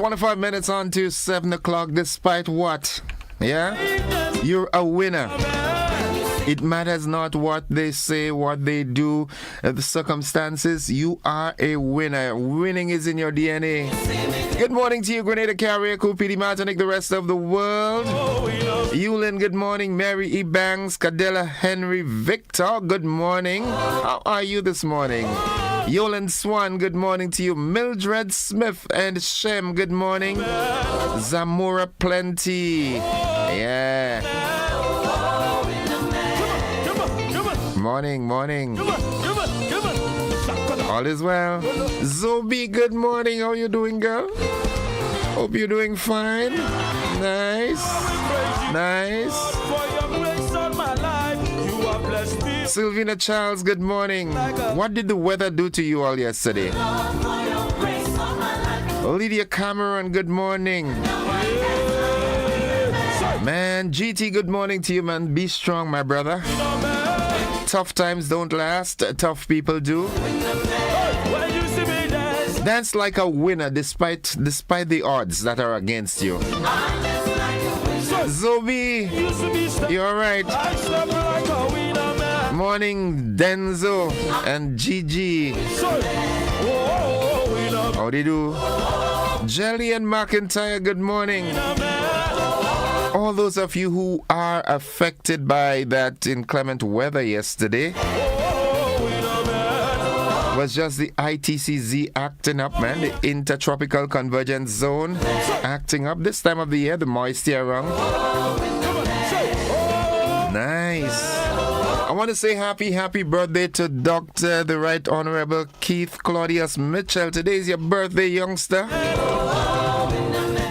25 minutes on to 7 o'clock. Despite what? Yeah? You're a winner. It matters not what they say, what they do, the circumstances. You are a winner. Winning is in your DNA. Good morning to you, Grenada Carrier, Kupidi Martinic, the rest of the world. Yulin, good morning. Mary E. Banks, Cadella Henry Victor, good morning. How are you this morning? Yoland Swan, good morning to you. Mildred Smith and Shem, good morning. Zamora Plenty. Yeah. Morning. All is well. Zobi, good morning. How you doing, girl? Hope you're doing fine. Nice. Sylvina Charles, good morning. What did the weather do to you all yesterday? Lydia Cameron, good morning. Man, GT, good morning to you, man. Be strong, my brother. Tough times don't last, tough people do. Dance like a winner despite the odds that are against you. Zobi, you alright? Morning, Denzo and Gigi. How do you do? Jelly and McIntyre, good morning. All those of you who are affected by that inclement weather yesterday, was just the ITCZ acting up, man. The Intertropical Convergence Zone acting up this time of the year, the moisture around. Nice. I want to say happy birthday to Dr. the Right Honorable Keith Claudius Mitchell. Today is your birthday, youngster.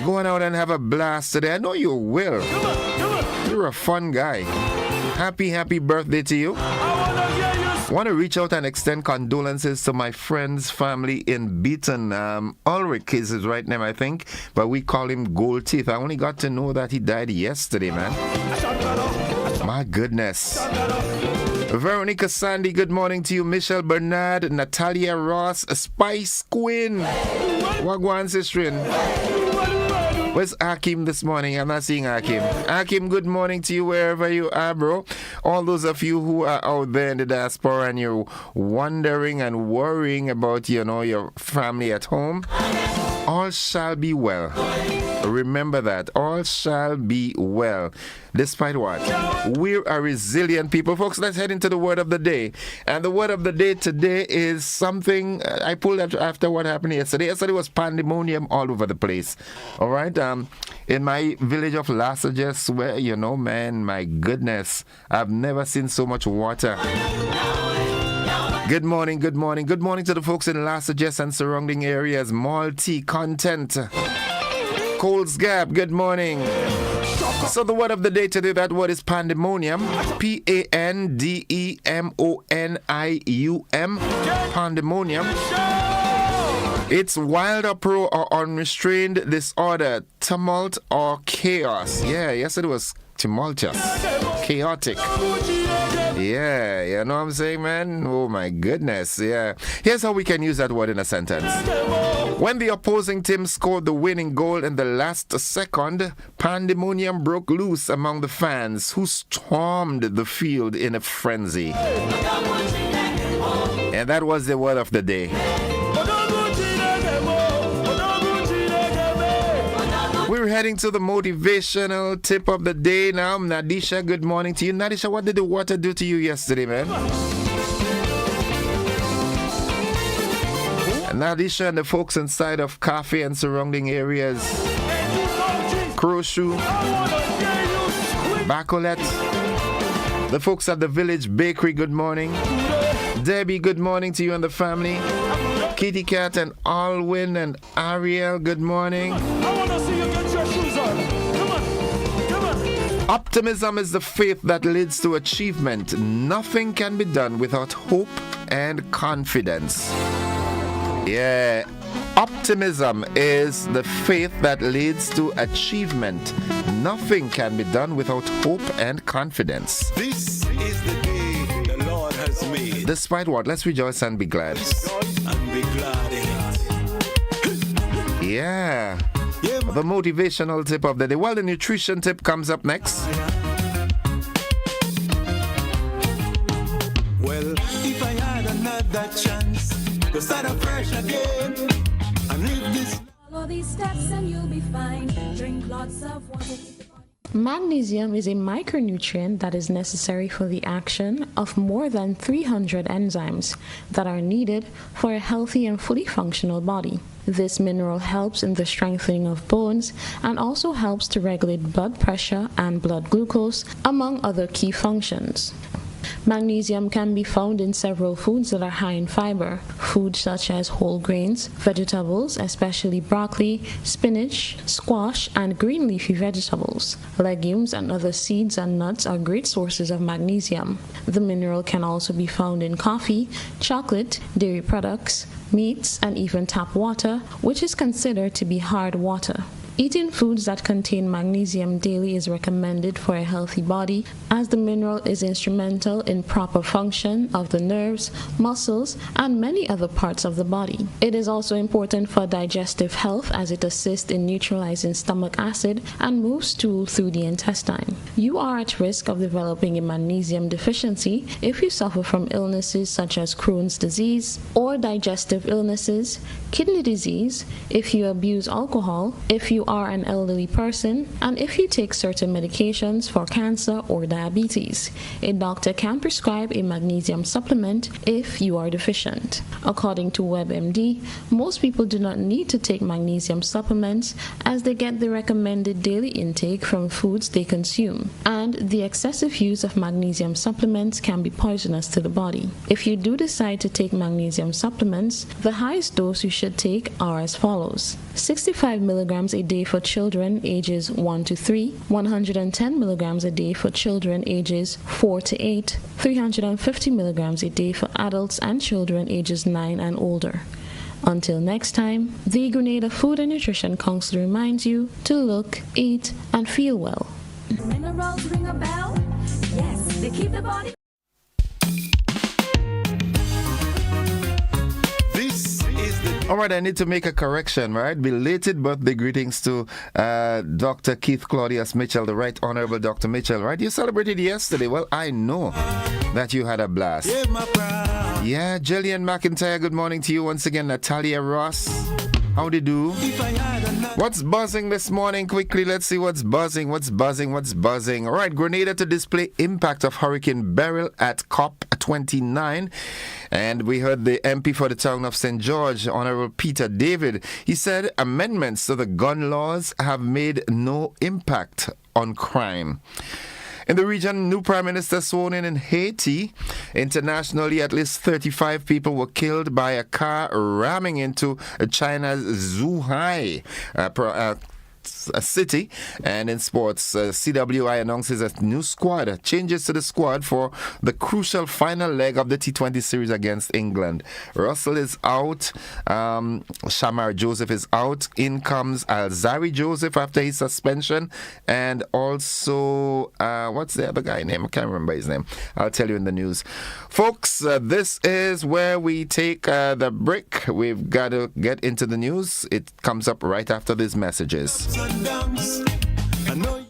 Going out and have a blast today. I know you will. You're a fun guy. Happy birthday to you. I want to reach out and extend condolences to my friend's family in Beaton. Ulrich is his right name, I think, but we call him Gold Teeth. I only got to know that he died yesterday, man. My goodness. Veronica Sandy, good morning to you. Michelle Bernard, Natalia Ross, Spice Quinn. Wagwan Sistrin. Where's Akim this morning? I'm not seeing Akim. Akim, good morning to you wherever you are, bro. All those of you who are out there in the diaspora and you're wondering and worrying about, your family at home, all shall be well. Remember that. All shall be well. Despite what? We're a resilient people. Folks, let's head into the word of the day. And the word of the day today is something I pulled up after what happened yesterday. Yesterday was pandemonium all over the place. All right? In my village of Lassages, where, man, my goodness, I've never seen so much water. Good morning to the folks in Lassages and surrounding areas. Malti Content. Coles Gap, good morning. So the word of the day today, that word is pandemonium. Pandemonium. Pandemonium. It's wild uproar or unrestrained disorder, tumult or chaos. Yeah, yesterday was tumultuous, chaotic. Yeah, you know what I'm saying, man? Oh my goodness, yeah. Here's how we can use that word in a sentence. When the opposing team scored the winning goal in the last second, pandemonium broke loose among the fans who stormed the field in a frenzy. And that was the word of the day. We're heading to the motivational tip of the day now. Nadisha, good morning to you. Nadisha, what did the water do to you yesterday, man? Nadisha and the folks inside of Cafe and surrounding areas. Croshu, Bacolet, the folks at the Village Bakery, good morning. Debbie, good morning to you and the family. Kitty Cat and Alwyn and Ariel, good morning. I want to see you get your shoes on. Come on. Optimism is the faith that leads to achievement. Nothing can be done without hope and confidence. Yeah. Optimism is the faith that leads to achievement. Nothing can be done without hope and confidence. This is the day the Lord has made. Despite what? Let's rejoice and be glad. And be glad in it. Yeah. the motivational tip of the day. Well, the nutrition tip comes up next. Well, if I had another chance to start afresh again and live this. Follow these steps and you'll be fine. Drink lots of water. Magnesium is a micronutrient that is necessary for the action of more than 300 enzymes that are needed for a healthy and fully functional body. This mineral helps in the strengthening of bones and also helps to regulate blood pressure and blood glucose, among other key functions. Magnesium can be found in several foods that are high in fiber. Foods such as whole grains, vegetables, especially broccoli, spinach, squash, and green leafy vegetables. Legumes and other seeds and nuts are great sources of magnesium. The mineral can also be found in coffee, chocolate, dairy products, meats, and even tap water, which is considered to be hard water. Eating foods that contain magnesium daily is recommended for a healthy body, as the mineral is instrumental in proper function of the nerves, muscles, and many other parts of the body. It is also important for digestive health, as it assists in neutralizing stomach acid and moves stool through the intestine. You are at risk of developing a magnesium deficiency if you suffer from illnesses such as Crohn's disease or digestive illnesses, kidney disease, if you abuse alcohol, if you are an elderly person, and if you take certain medications for cancer or diabetes. A doctor can prescribe a magnesium supplement if you are deficient. According to WebMD, most people do not need to take magnesium supplements, as they get the recommended daily intake from foods they consume, and the excessive use of magnesium supplements can be poisonous to the body. If you do decide to take magnesium supplements, the highest dose you should take are as follows: 65 milligrams a day for children ages 1 to 3, 110 milligrams a day for children ages 4 to 8, 350 milligrams a day for adults and children ages 9 and older. Until next time, the Grenada Food and Nutrition Council reminds you to look, eat, and feel well. Minerals ring a bell? Yes, they keep the body. All right, I need to make a correction, right? Belated birthday greetings to Dr. Keith Claudius Mitchell, the Right Honorable Dr. Mitchell, right? You celebrated yesterday. Well, I know that you had a blast. Yeah, Jillian McIntyre, good morning to you once again. Natalia Ross, howdy do? What's buzzing this morning? Quickly, let's see what's buzzing. All right, Grenada to display impact of Hurricane Beryl at COP29. And we heard the MP for the town of St. George, Honorable Peter David. He said amendments to the gun laws have made no impact on crime. In the region, new Prime Minister sworn in Haiti. Internationally, at least 35 people were killed by a car ramming into China's Zhuhai a city. And in sports, CWI announces a new squad, changes to the squad for the crucial final leg of the T20 series against England. Russell is out, Shamar Joseph is out, in comes Alzari Joseph after his suspension, and also what's the other guy name? I can't remember his name. I'll tell you in the news. Folks, this is where we take the break. We've got to get into the news. It comes up right after these messages. I know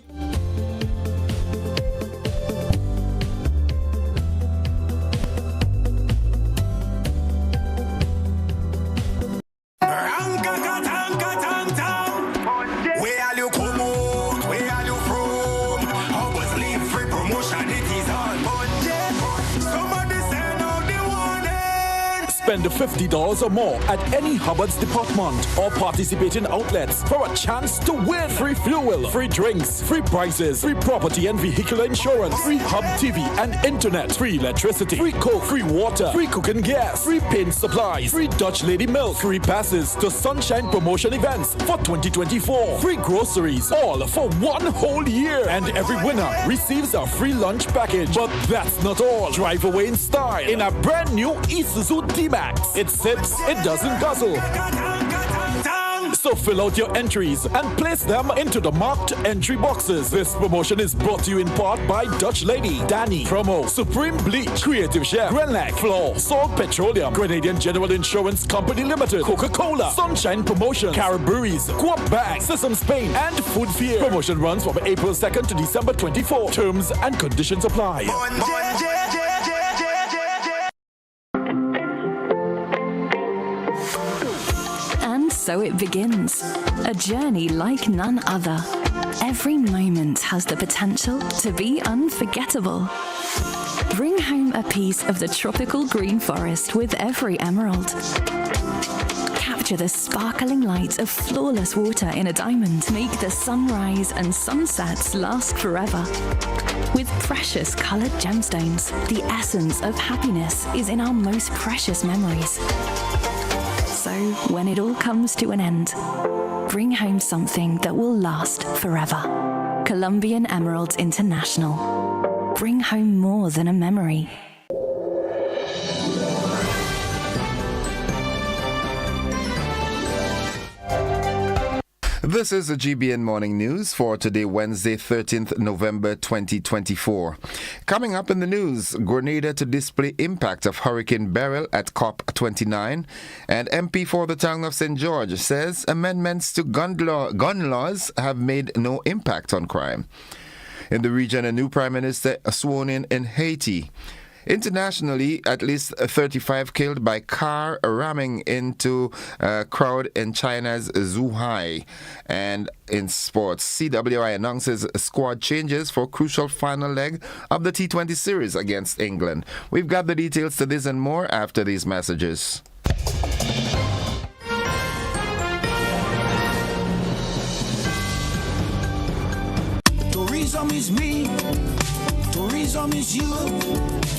Spend $50 or more at any Hubbard's department or participating outlets for a chance to win free fuel, free drinks, free prizes, free property and vehicle insurance, free Hub TV and internet, free electricity, free coke, free water, free cooking gas, free paint supplies, free Dutch Lady milk, free passes to Sunshine promotion events for 2024, free groceries, all for one whole year. And every winner receives a free lunch package. But that's not all. Drive away in style in a brand new Isuzu D-Max. It sips, it doesn't guzzle. So fill out your entries and place them into the marked entry boxes. This promotion is brought to you in part by Dutch Lady, Danny, Promo, Supreme Bleach, Creative Chef, Grenlag, Floor, Salt Petroleum, Grenadian General Insurance Company Limited, Coca-Cola, Sunshine Promotion, Caribberies, Coop Bag, Sesame Spain, and Food Fear. Promotion runs from April 2nd to December 24. Terms and conditions apply. And so it begins. A journey like none other. Every moment has the potential to be unforgettable. Bring home a piece of the tropical green forest with every emerald. Capture the sparkling light of flawless water in a diamond. Make the sunrise and sunsets last forever. With precious colored gemstones, the essence of happiness is in our most precious memories. So, when it all comes to an end, bring home something that will last forever. Colombian Emeralds International. Bring home more than a memory. This is the GBN Morning News for today, Wednesday, 13th November 2024. Coming up in the news, Grenada to display impact of Hurricane Beryl at COP29, and MP for the town of St. George says amendments to gun laws have made no impact on crime. In the region, a new prime minister sworn in Haiti. Internationally, at least 35 killed by car ramming into a crowd in China's Zhuhai. And in sports, CWI announces squad changes for crucial final leg of the T20 series against England. We've got the details to this and more after these messages. Tourism is me, tourism is you.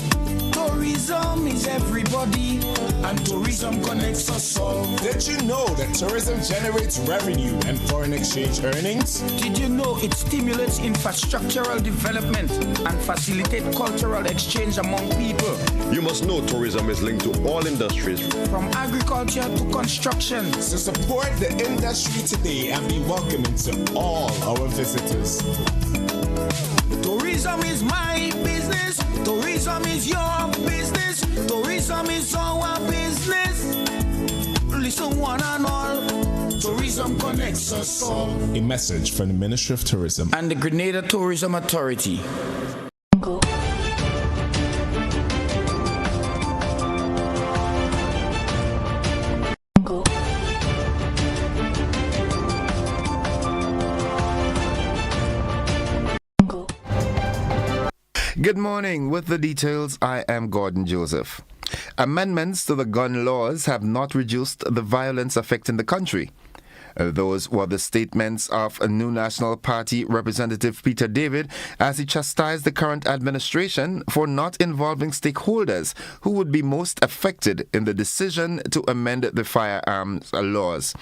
Tourism is everybody, and tourism connects us all. Did you know that tourism generates revenue and foreign exchange earnings? Did you know it stimulates infrastructural development and facilitates cultural exchange among people? You must know tourism is linked to all industries, from agriculture to construction. So support the industry today and be welcoming to all our visitors. Tourism is my business. Tourism is your business. Tourism is our business. Listen, one and all. Tourism connects us all. A message from the Ministry of Tourism and the Grenada Tourism Authority. Good morning. With the details, I am Gordon Joseph. Amendments to the gun laws have not reduced the violence affecting the country. Those were the statements of a New National Party Representative Peter David as he chastised the current administration for not involving stakeholders who would be most affected in the decision to amend the firearms laws.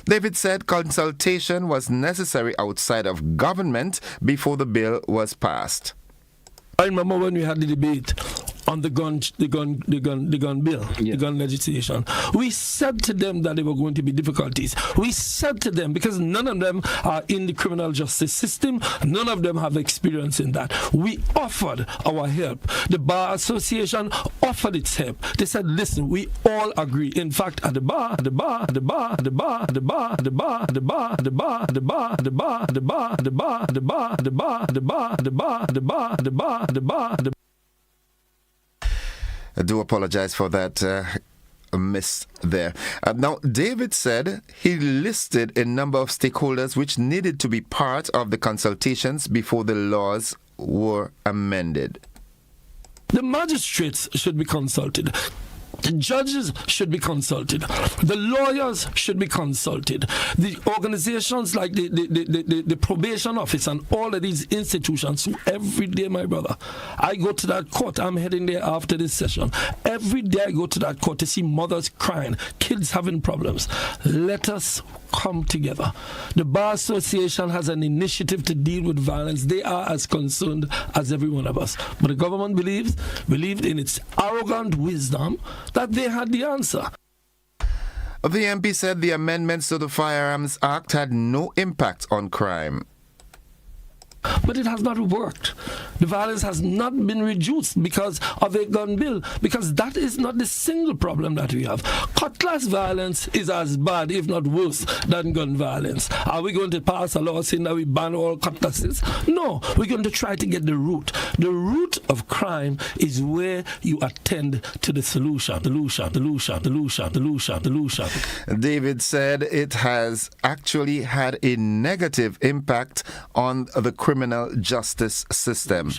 David said consultation was necessary outside of government before the bill was passed. I remember when we had the debate on the gun bill, the gun legislation. We said to them that there were going to be difficulties. We said to them, because none of them are in the criminal justice system, none of them have experience in that. We offered our help. The Bar Association offered its help. They said, listen, we all agree. In fact, at the bar, I do apologize for that miss there. Now, David said he listed a number of stakeholders which needed to be part of the consultations before the laws were amended. The magistrates should be consulted. The judges should be consulted. The lawyers should be consulted. The organizations like the probation office and all of these institutions, every day, my brother, I go to that court. I'm heading there after this session. Every day I go to that court to see mothers crying, kids having problems. Let us come together. The Bar Association has an initiative to deal with violence. They are as concerned as every one of us. But the government believed in its arrogant wisdom that they had the answer. The MP said the amendments to the Firearms Act had no impact on crime. But it has not worked. The violence has not been reduced because of a gun bill, because that is not the single problem that we have. Cutlass violence is as bad, if not worse, than gun violence. Are we going to pass a law saying that we ban all cutlasses? No, we're going to try to get the root. The root of crime is where you attend to the solution. David said it has actually had a negative impact on the criminal justice system.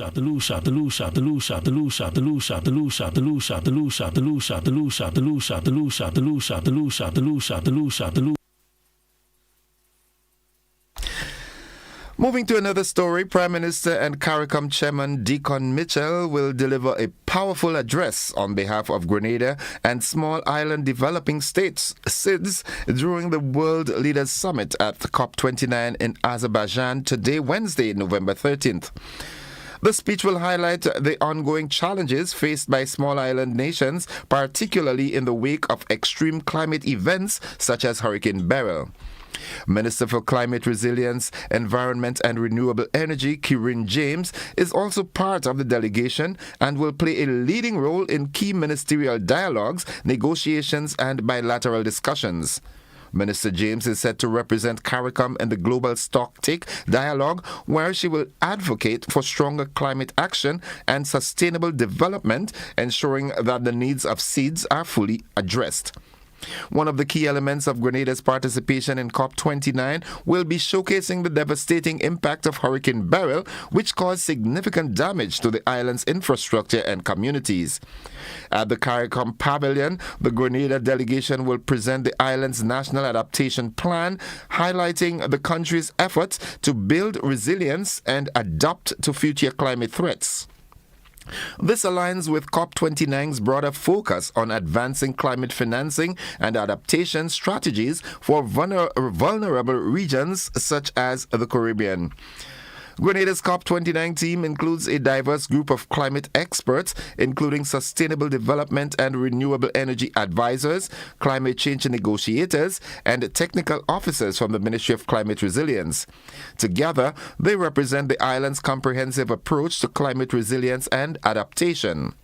Moving to another story, Prime Minister and CARICOM Chairman Deacon Mitchell will deliver a powerful address on behalf of Grenada and Small Island Developing States, SIDS, during the World Leaders Summit at COP29 in Azerbaijan today, Wednesday, November 13th. The speech will highlight the ongoing challenges faced by small island nations, particularly in the wake of extreme climate events such as Hurricane Beryl. Minister for Climate Resilience, Environment and Renewable Energy, Kirin James, is also part of the delegation and will play a leading role in key ministerial dialogues, negotiations and bilateral discussions. Minister James is set to represent CARICOM in the Global Stocktake Dialogue, where she will advocate for stronger climate action and sustainable development, ensuring that the needs of SIDS are fully addressed. One of the key elements of Grenada's participation in COP29 will be showcasing the devastating impact of Hurricane Beryl, which caused significant damage to the island's infrastructure and communities. At the CARICOM Pavilion, the Grenada delegation will present the island's national adaptation plan, highlighting the country's efforts to build resilience and adapt to future climate threats. This aligns with COP29's broader focus on advancing climate financing and adaptation strategies for vulnerable regions such as the Caribbean. Grenada's COP29 team includes a diverse group of climate experts, including sustainable development and renewable energy advisors, climate change negotiators, and technical officers from the Ministry of Climate Resilience. Together, they represent the island's comprehensive approach to climate resilience and adaptation.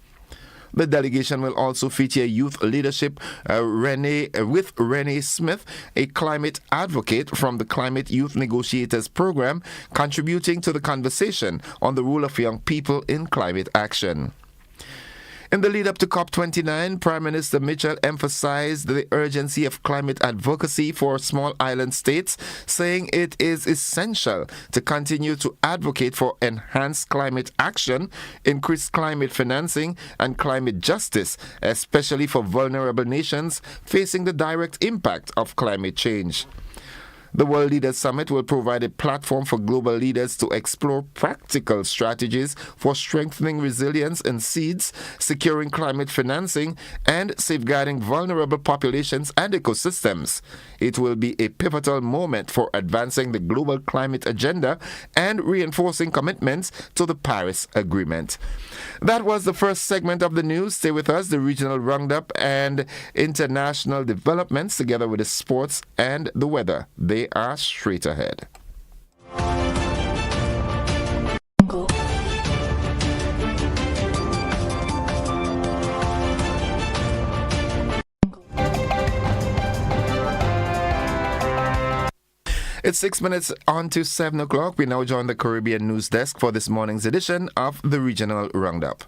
The delegation will also feature youth leadership with Renee Smith, a climate advocate from the Climate Youth Negotiators Program, contributing to the conversation on the role of young people in climate action. In the lead-up to COP29, Prime Minister Mitchell emphasized the urgency of climate advocacy for small island states, saying it is essential to continue to advocate for enhanced climate action, increased climate financing, and climate justice, especially for vulnerable nations facing the direct impact of climate change. The World Leaders Summit will provide a platform for global leaders to explore practical strategies for strengthening resilience in SIDS, securing climate financing, and safeguarding vulnerable populations and ecosystems. It will be a pivotal moment for advancing the global climate agenda and reinforcing commitments to the Paris Agreement. That was the first segment of the news. Stay with us, the regional roundup and international developments, together with the sports and the weather. They are straight ahead. It's 6 minutes on to 7 o'clock. We now join the Caribbean News Desk for this morning's edition of the Regional Roundup.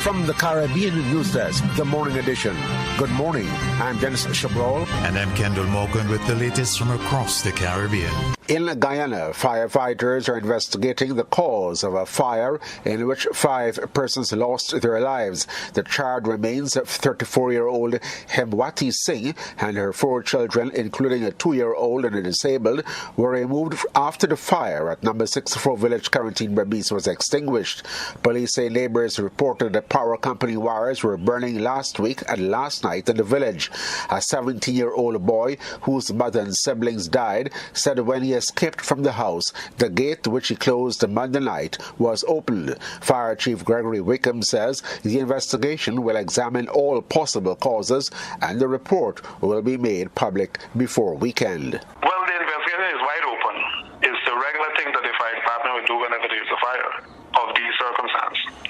From the Caribbean News Desk, the morning edition. Good morning. I'm Dennis Chabrol. And I'm Kendall Morgan with the latest from across the Caribbean. In Guyana, firefighters are investigating the cause of a fire in which 5 persons lost their lives. The charred remains of 34-year-old Hemwati Singh and her 4 children, including a 2-year-old and a disabled, were removed after the fire at number 64 Village Quarantine Berbice was extinguished. Police say neighbors reported a power power company wires were burning last week and last night in the village. A 17-year-old boy whose mother and siblings died said when he escaped from the house, the gate which he closed Monday night was opened. Fire Chief Gregory Wickham says the investigation will examine all possible causes and the report will be made public before weekend. Well, the investigation is wide open. It's the regular thing that the fire department would do whenever there's a fire of these circumstances.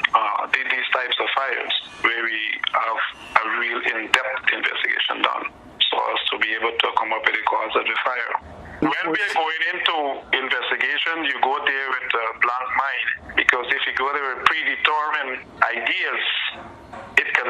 These types of fires where we have a real in-depth investigation done so as to be able to come up with the cause of the fire. When we are going into investigation, you go there with a blank mind, because if you go there with predetermined ideas, it can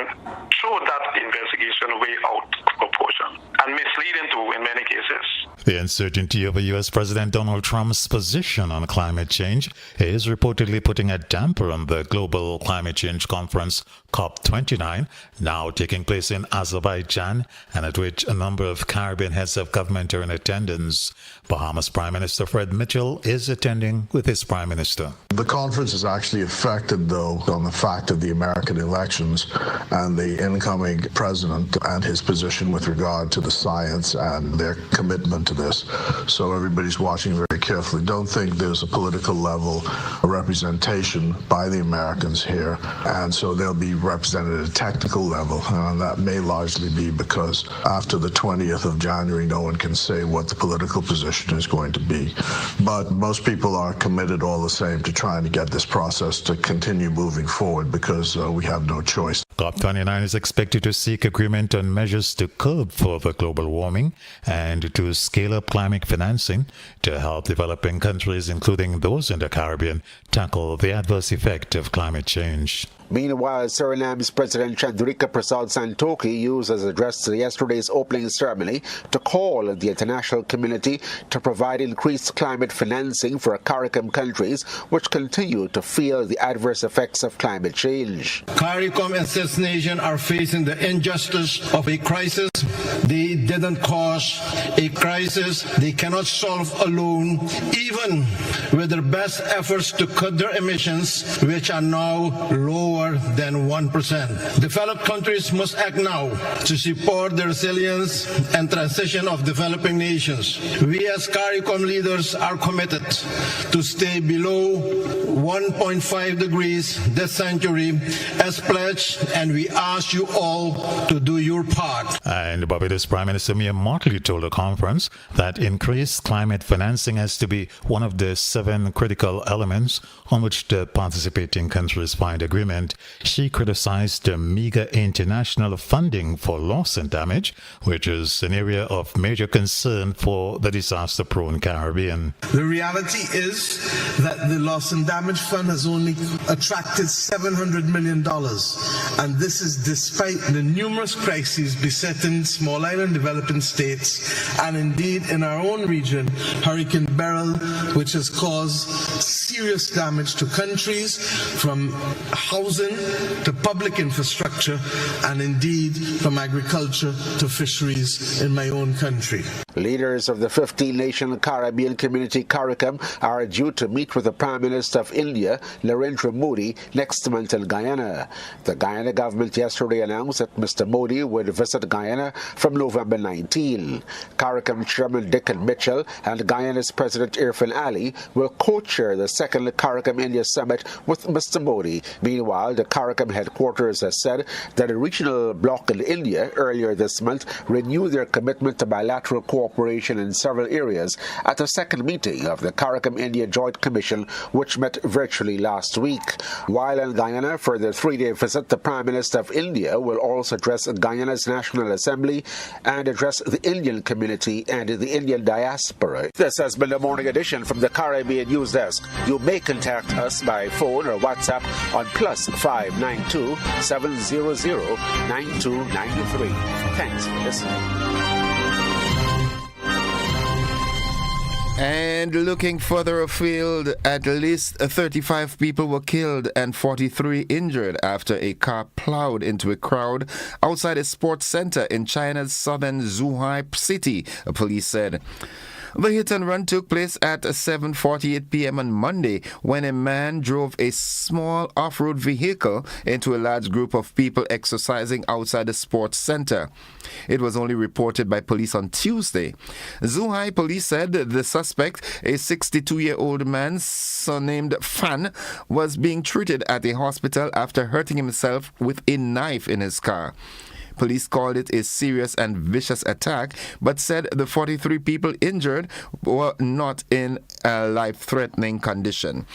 throw that investigation way out of proportion and misleading too in many cases. The uncertainty over U.S. President Donald Trump's position on climate change is reportedly putting a damper on the Global Climate Change Conference COP29, now taking place in Azerbaijan, and at which a number of Caribbean heads of government are in attendance. Bahamas Prime Minister Fred Mitchell is attending with his Prime Minister. The conference is actually affected, though, on the fact of the American elections and the incoming president and his position with regard to the science and their commitment to this. So everybody's watching very carefully. Don't think there's a political level representation by the Americans here, and so they'll be represented at a technical level, and that may largely be because after the 20th of January, no one can say what the political position is going to be. But most people are committed all the same to trying to get this process to continue moving forward, because we have no choice. COP29 is expected to seek agreement on measures to curb further global warming and to scale up climate financing to help developing countries, including those in the Caribbean, tackle the adverse effect of climate change. Meanwhile, Suriname's President Chandrika Prasad Santokhi used his address to yesterday's opening ceremony to call on the international community to provide increased climate financing for CARICOM countries which continue to feel the adverse effects of climate change. CARICOM and its nations are facing the injustice of a crisis they didn't cause, a crisis they cannot solve alone, even with their best efforts to cut their emissions, which are now lower than 1%. Developed countries must act now to support the resilience and transition of developing nations. We as CARICOM leaders are committed to stay below 1.5 degrees this century as pledged, and we ask you all to do your part. And Barbados Prime Minister Mia Mottley told the conference that increased climate financing has to be one of the 7 critical elements on which the participating countries find agreement. She criticized the meager international funding for loss and damage, which is an area of major concern for the disaster-prone Caribbean. The reality is that the Loss and Damage Fund has only attracted $700 million, and this is despite the numerous crises besetting small island developing states, and indeed in our own region, Hurricane Beryl, which has caused serious damage to countries, from housing to public infrastructure, and indeed from agriculture to fisheries in my own country. Leaders of the 15-nation Caribbean community CARICOM are due to meet with the Prime Minister of India, Narendra Modi, next month in Guyana. The Guyana government yesterday announced that Mr. Modi would visit Guyana from November 19. CARICOM Chairman Dickon Mitchell and Guyana's President Irfan Ali will co-chair the second CARICOM India Summit with Mr. Modi. Meanwhile, the CARICOM headquarters has said that a regional bloc in India earlier this month renewed their commitment to bilateral cooperation in several areas at a second meeting of the CARICOM India Joint Commission, which met virtually last week. While in Guyana for their 3-day visit, the Prime Minister of India will also address Guyana's National Assembly and address the Indian community and the Indian diaspora. This has been the morning edition from the Caribbean News Desk. You may contact us by phone or WhatsApp on +592 700 9293. Thanks for listening. And looking further afield, at least 35 people were killed and 43 injured after a car plowed into a crowd outside a sports center in China's southern Zhuhai city, police said. The hit and run took place at 7:48 p.m. on Monday when a man drove a small off-road vehicle into a large group of people exercising outside the sports center. It was only reported by police on Tuesday. Zhuhai police said the suspect, a 62-year-old man surnamed Fan, was being treated at a hospital after hurting himself with a knife in his car. Police called it a serious and vicious attack, but said the 43 people injured were not in a life-threatening condition.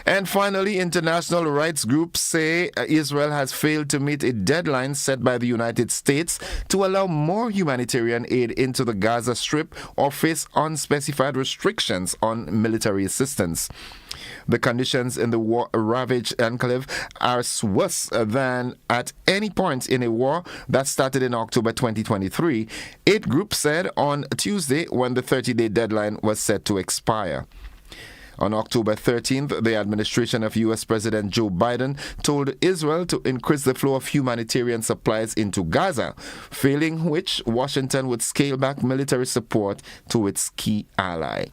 And finally, international rights groups say Israel has failed to meet a deadline set by the United States to allow more humanitarian aid into the Gaza Strip or face unspecified restrictions on military assistance. The conditions in the war-ravaged enclave are worse than at any point in a war that started in October 2023, aid groups said on Tuesday when the 30-day deadline was set to expire. On October 13th, the administration of U.S. President Joe Biden told Israel to increase the flow of humanitarian supplies into Gaza, failing which Washington would scale back military support to its key ally.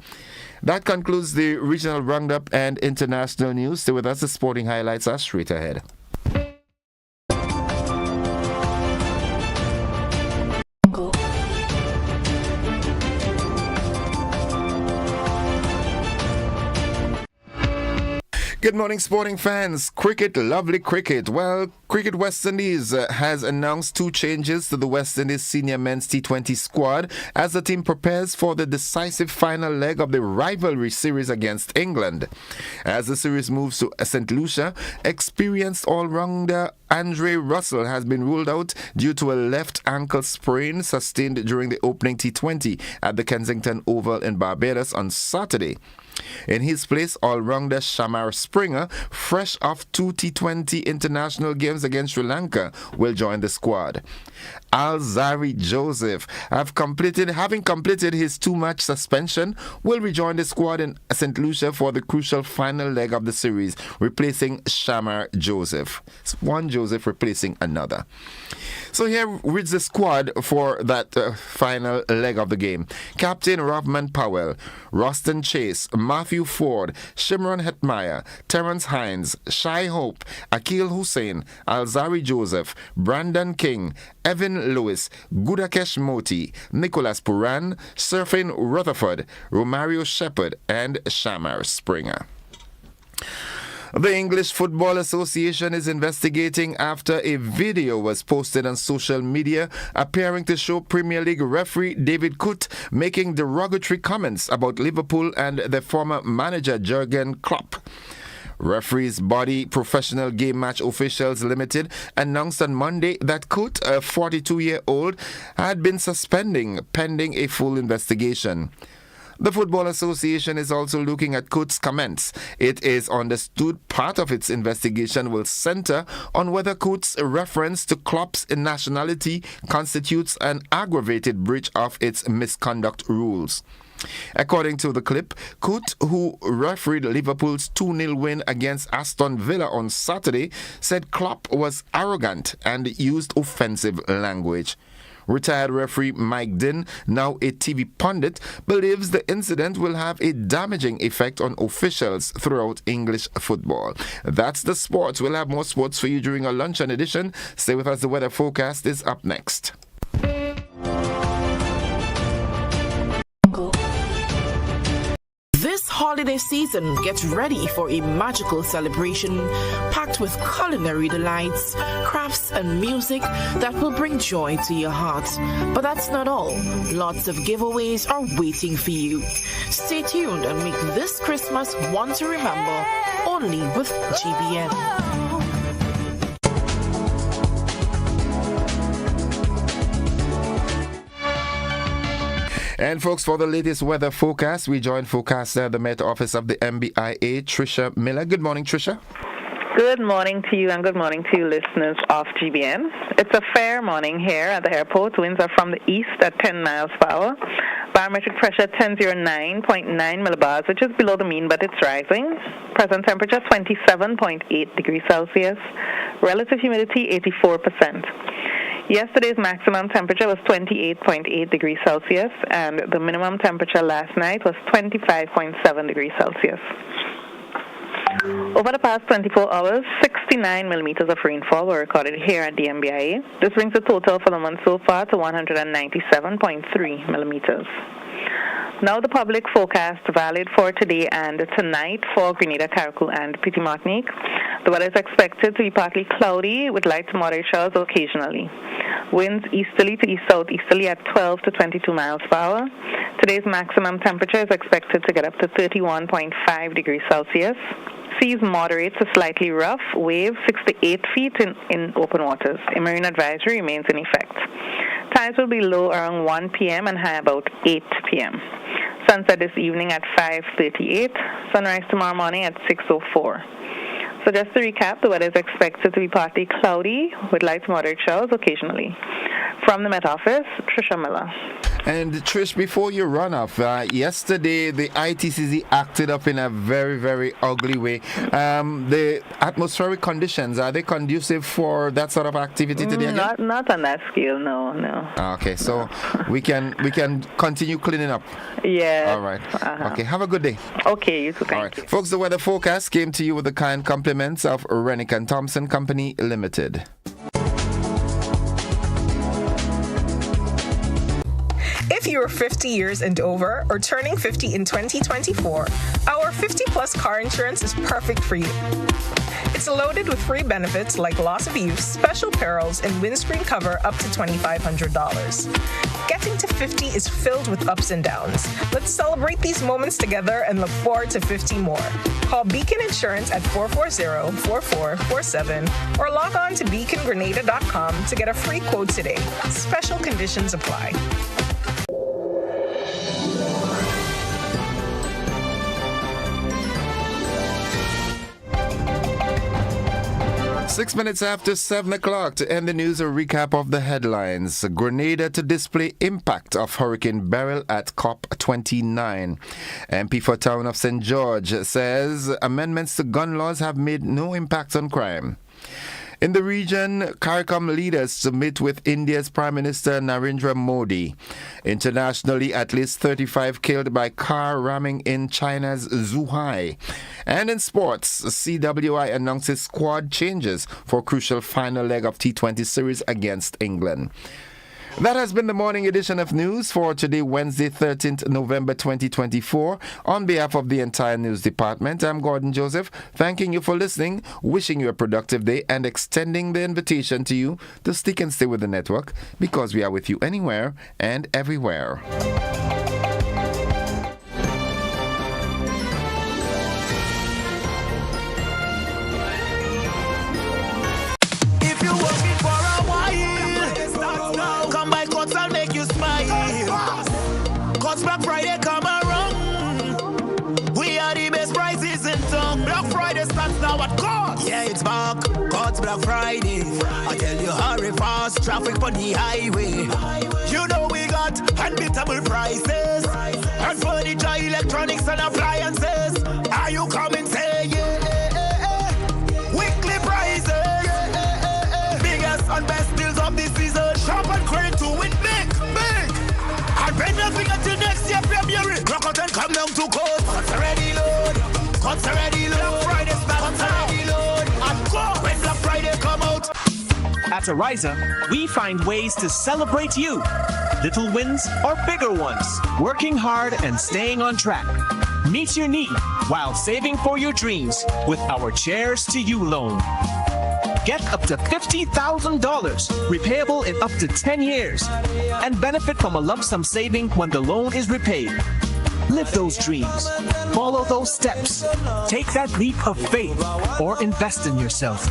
That concludes the regional roundup and international news. Stay with us. The sporting highlights are straight ahead. Good morning, sporting fans. Cricket, lovely cricket. Well, Cricket West Indies has announced two changes to the West Indies senior men's T20 squad as the team prepares for the decisive final leg of the rivalry series against England. As the series moves to St. Lucia, experienced all-rounder Andre Russell has been ruled out due to a left ankle sprain sustained during the opening T20 at the Kensington Oval in Barbados on Saturday. In his place, all-rounder Shamar Springer, fresh off two T20 international games against Sri Lanka, will join the squad. Alzari Joseph, having completed his two-match suspension, will rejoin the squad in St. Lucia for the crucial final leg of the series, replacing Shamar Joseph. It's one Joseph replacing another. So here reads the squad for that final leg of the game. Captain Robman Powell, Roston Chase, Matthew Ford, Shimron Hetmeyer, Terence Hines, Shai Hope, Akil Hussain, Alzari Joseph, Brandon King, Evan Lewis, Gudakesh Moti, Nicholas Puran, Surfin Rutherford, Romario Shepherd, and Shamar Springer. The English Football Association is investigating after a video was posted on social media appearing to show Premier League referee David Coote making derogatory comments about Liverpool and their former manager Jurgen Klopp. Referees Body Professional Game Match Officials Limited announced on Monday that Coote, a 42-year-old, had been suspended pending a full investigation. The Football Association is also looking at Coote's comments. It is understood part of its investigation will center on whether Coote's reference to Klopp's nationality constitutes an aggravated breach of its misconduct rules. According to the clip, Coote, who refereed Liverpool's 2-0 win against Aston Villa on Saturday, said Klopp was arrogant and used offensive language. Retired referee Mike Dinn, now a TV pundit, believes the incident will have a damaging effect on officials throughout English football. That's the sports. We'll have more sports for you during our luncheon edition. Stay with us. The weather forecast is up next. This holiday season, get ready for a magical celebration packed with culinary delights, crafts, and music that will bring joy to your heart. But that's not all. Lots of giveaways are waiting for you. Stay tuned and make this Christmas one to remember only with GBN. And folks, for the latest weather forecast, we join forecaster at the Met Office of the MBIA, Tricia Miller. Good morning, Tricia. Good morning to you and good morning to you listeners of GBN. It's a fair morning here at the airport. Winds are from the east at 10 miles per hour. Barometric pressure 1009.9 millibars, which is below the mean, but it's rising. Present temperature 27.8 degrees Celsius. Relative humidity 84%. Yesterday's maximum temperature was 28.8 degrees Celsius, and the minimum temperature last night was 25.7 degrees Celsius. Over the past 24 hours, 69 millimeters of rainfall were recorded here at the MBIA. This brings the total for the month so far to 197.3 millimeters. Now the public forecast valid for today and tonight for Grenada, Carriacou, and Petite Martinique. The weather is expected to be partly cloudy with light to moderate showers occasionally. Winds easterly to east-southeasterly at 12 to 22 miles per hour. Today's maximum temperature is expected to get up to 31.5 degrees Celsius. Seas moderate to slightly rough, waves 6 to 8 feet in open waters. A marine advisory remains in effect. Tides will be low around 1 p.m. and high about 8 p.m. Sunset this evening at 5:38. Sunrise tomorrow morning at 6:04. So just to recap, the weather is expected to be partly cloudy with light to moderate showers occasionally. From the Met Office, Trisha Miller. And Trish, before you run off, yesterday the ITCZ acted up in a very, very ugly way. The atmospheric conditions, are they conducive for that sort of activity today again? Not on that scale, no. Okay, so we can continue cleaning up. Yeah. All right. Okay, have a good day. Okay, you too. Thank you. Folks, the weather forecast came to you with the kind compliments of Rennick & Thompson Company Limited. If you are 50 years and over or turning 50 in 2024, our 50-plus car insurance is perfect for you. It's loaded with free benefits like loss of use, special perils, and windscreen cover up to $2,500. Getting to 50 is filled with ups and downs. Let's celebrate these moments together and look forward to 50 more. Call Beacon Insurance at 440-4447 or log on to beacongrenada.com to get a free quote today. Special conditions apply. 6 minutes after 7 o'clock to end the news, a recap of the headlines. Grenada to display impact of Hurricane Beryl at COP29. MP for Town of St. George says amendments to gun laws have made no impact on crime. In the region, CARICOM leaders submit with India's Prime Minister Narendra Modi. Internationally, at least 35 killed by car ramming in China's Zhuhai. And in sports, CWI announces squad changes for crucial final leg of T20 series against England. That has been the morning edition of news for today, Wednesday, 13th November 2024. On behalf of the entire news department, I'm Gordon Joseph, thanking you for listening, wishing you a productive day, and extending the invitation to you to stick and stay with the network, because we are with you anywhere and everywhere. Black Friday come around. We are the best prices in town. Black Friday starts now at Courts. Yeah, it's back. Courts Black Friday. I tell you, hurry fast. Traffic on the highway. You know we got unbeatable prices. And furniture, electronics, and appliances. Are you coming? Say yeah. Weekly prices. Biggest and best deals of the season. Shop and credit to win big. And pay nothing until next year, February. Rock out and come down to Courts. Courts already load. Courts already load. Black Friday start. Courts already load. And go when Black Friday come out. At Ariza, we find ways to celebrate you. Little wins or bigger ones. Working hard and staying on track. Meet your need while saving for your dreams with our Chairs to You loan. Get up to $50,000, repayable in up to 10 years, and benefit from a lump sum saving when the loan is repaid. Live those dreams. Follow those steps. Take that leap of faith or invest in yourself.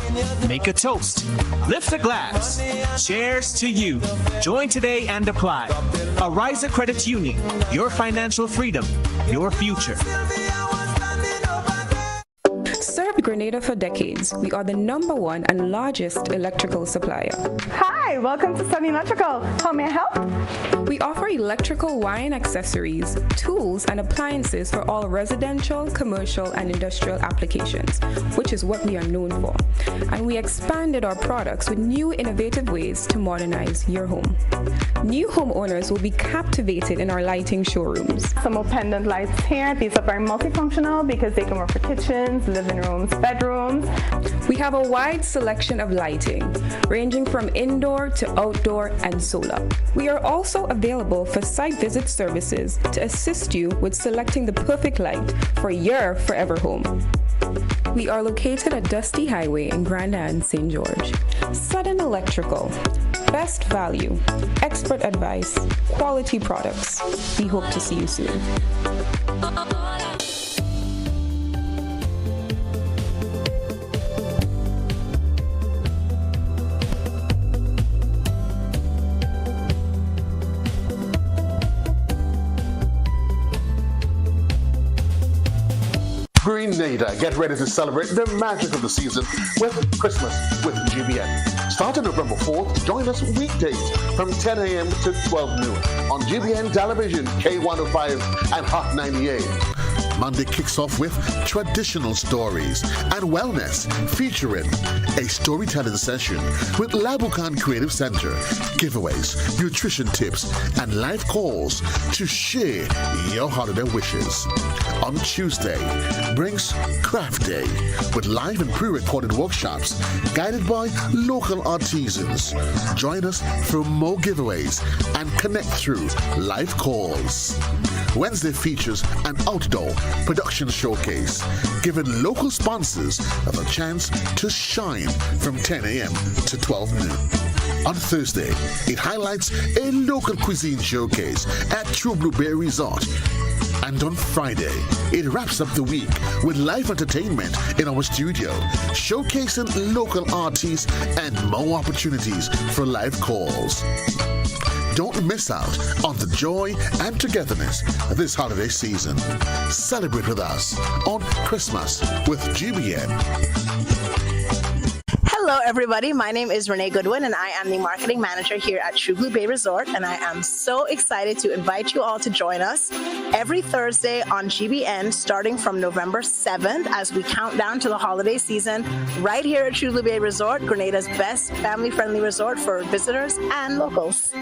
Make a toast. Lift a glass. Cheers to you. Join today and apply. Ariza Credit Union. Your financial freedom. Your future. served Grenada for decades. We are the #1 and largest electrical supplier. Hi, welcome to Sunny Electrical. How may I help? We offer electrical wire and accessories, tools, and appliances for all residential, commercial, and industrial applications, which is what we are known for. And we expanded our products with new innovative ways to modernize your home. New homeowners will be captivated in our lighting showrooms. Some more pendant lights here. These are very multifunctional because they can work for kitchens, living rooms, bedrooms. We have a wide selection of lighting, ranging from indoor to outdoor and solar. We are also available for site visit services to assist you with selecting the perfect light for your forever home. We are located at Dusty Highway in Grenada, St. George. Sudden Electrical. Best value, expert advice, quality products. We hope to see you soon. Grenada, get ready to celebrate the magic of the season with Christmas with GBN. Starting November 4th, join us weekdays from 10 a.m. to 12 noon on GBN Television, K105 and Hot 98. Monday kicks off with traditional stories and wellness, featuring a storytelling session with Labukan Creative Center, giveaways, nutrition tips, and live calls to share your holiday wishes. On Tuesday brings Craft Day with live and pre-recorded workshops guided by local artisans. Join us for more giveaways and connect through live calls. Wednesday features an outdoor production showcase, giving local sponsors a chance to shine from 10 a.m. to 12 noon. On Thursday, it highlights a local cuisine showcase at True Blue Bay Resort. And on Friday, it wraps up the week with live entertainment in our studio, showcasing local artists and more opportunities for live calls. Don't miss out on the joy and togetherness this holiday season. Celebrate with us on Christmas with GBN. Hello, everybody. My name is Renee Goodwin, and I am the marketing manager here at True Blue Bay Resort. And I am so excited to invite you all to join us every Thursday on GBN, starting from November 7th, as we count down to the holiday season, right here at True Blue Bay Resort, Grenada's best family-friendly resort for visitors and locals.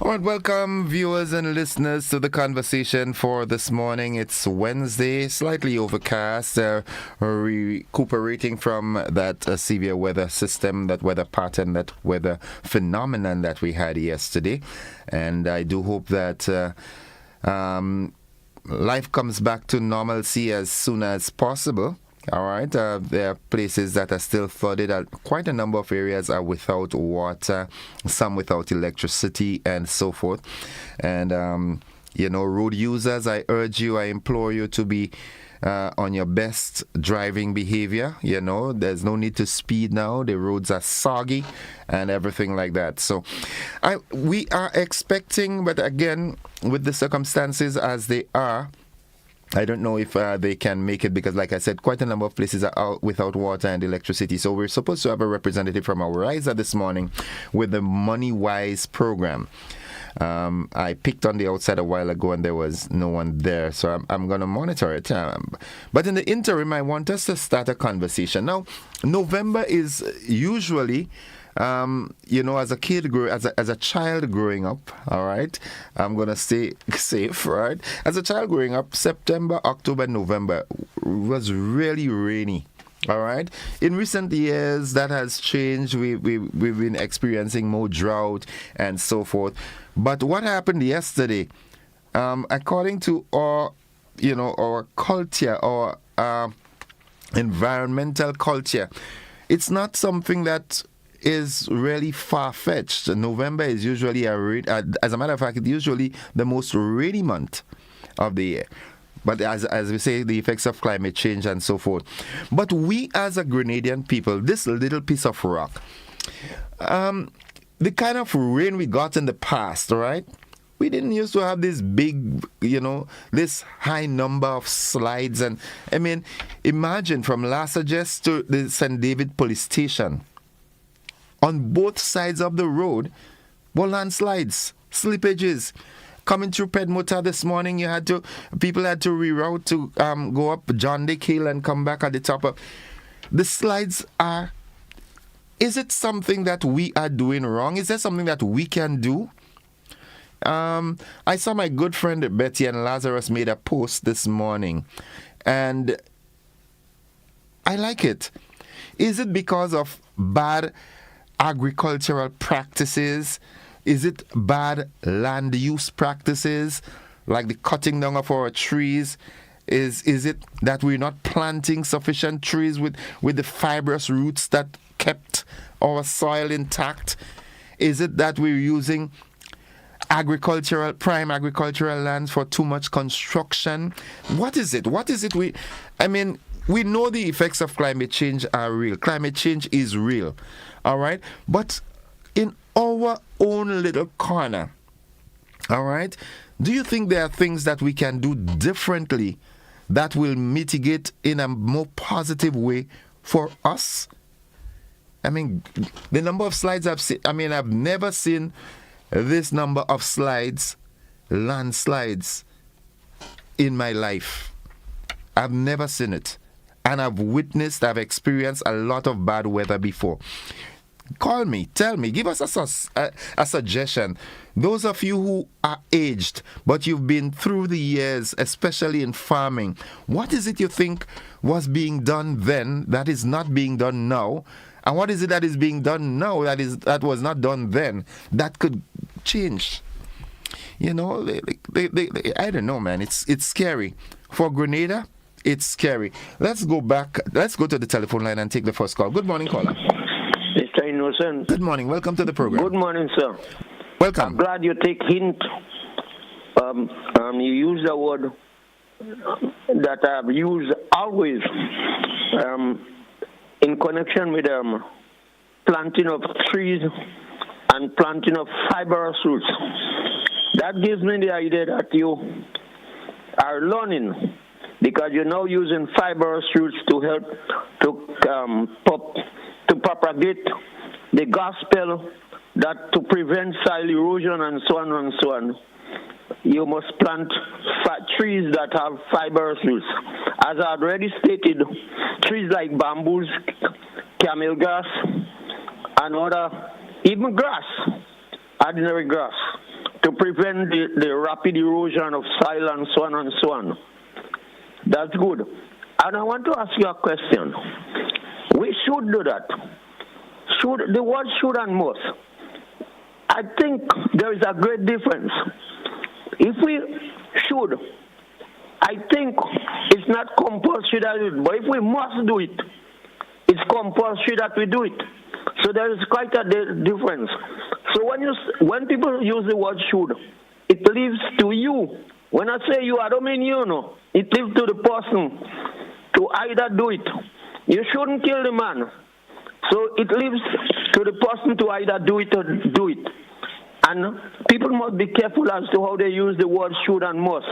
All right, welcome viewers and listeners to the conversation for this morning. It's Wednesday, slightly overcast, recuperating from that severe weather system, that weather pattern, that weather phenomenon that we had yesterday. And I do hope that life comes back to normalcy as soon as possible. All right, there are places that are still flooded. Quite a number of areas are without water, some without electricity, and so forth. And, road users, I implore you to be on your best driving behavior. There's no need to speed now. The roads are soggy and everything like that. So we are expecting, but again, with the circumstances as they are, I don't know if they can make it because, like I said, quite a number of places are out without water and electricity. So we're supposed to have a representative from our RISA this morning with the Money Wise program. I picked on the outside a while ago and there was no one there, so I'm going to monitor it. But in the interim, I want us to start a conversation. Now, November is usually... as a kid, as a child growing up, all right, I'm going to stay safe, right? As a child growing up, September, October, November was really rainy. All right. In recent years, that has changed. We've been experiencing more drought and so forth. But what happened yesterday, according to our our culture, our environmental culture, it's not something that is really far-fetched. November is usually as a matter of fact, it's usually the most rainy month of the year. But as we say, the effects of climate change and so forth. But we as a Grenadian people, this little piece of rock, the kind of rain we got in the past, right? We didn't used to have this big, this high number of slides. And I mean, imagine from Lassages to the St. David police station. On both sides of the road were landslides, slippages. Coming through Pedmota this morning, people had to reroute to go up John Dick Hill and come back at the top of. The slides are. Is it something that we are doing wrong? Is there something that we can do? I saw my good friend Betty and Lazarus made a post this morning, and I like it. Is it because of bad agricultural practices? Is it bad land use practices, like the cutting down of our trees? Is it that we're not planting sufficient trees with the fibrous roots that kept our soil intact? Is it that we're using prime agricultural lands for too much construction? What is it? We know the effects of climate change are real. Climate change is real. All right? But in our own little corner, all right, do you think there are things that we can do differently that will mitigate in a more positive way for us? I mean, the number of slides I've seen, I've never seen this number of landslides in my life. I've never seen it. And I've experienced a lot of bad weather before. Call me, tell me, give us a suggestion. Those of you who are aged, but you've been through the years, especially in farming, what is it you think was being done then that is not being done now? And what is it that is being done now that was not done then that could change? I don't know, man. It's scary. For Grenada, it's scary. Let's go to the telephone line and take the first call. Good morning, caller. Mr. Innocent. Good morning. Welcome to the program. Good morning, sir. Welcome. I'm glad you take hint. You use the word that I've used always in connection with planting of trees and planting of fibrous roots. That gives me the idea that you are learning, because you're now using fibrous roots to help to propagate the gospel that to prevent soil erosion and so on and so on. You must plant trees that have fibrous roots. As I already stated, trees like bamboos, camel grass, and other, even grass, ordinary grass, to prevent the rapid erosion of soil and so on and so on. That's good. And I want to ask you a question. We should do that. The word should and must. I think there is a great difference. If we should, I think it's not compulsory that we do it, but if we must do it, it's compulsory that we do it. So there is quite a difference. So when people use the word should, it leaves to you. When I say you, I don't mean you, no. It leaves to the person to either do it. You shouldn't kill the man. So it leaves to the person to either do it or do it. And people must be careful as to how they use the word should and must.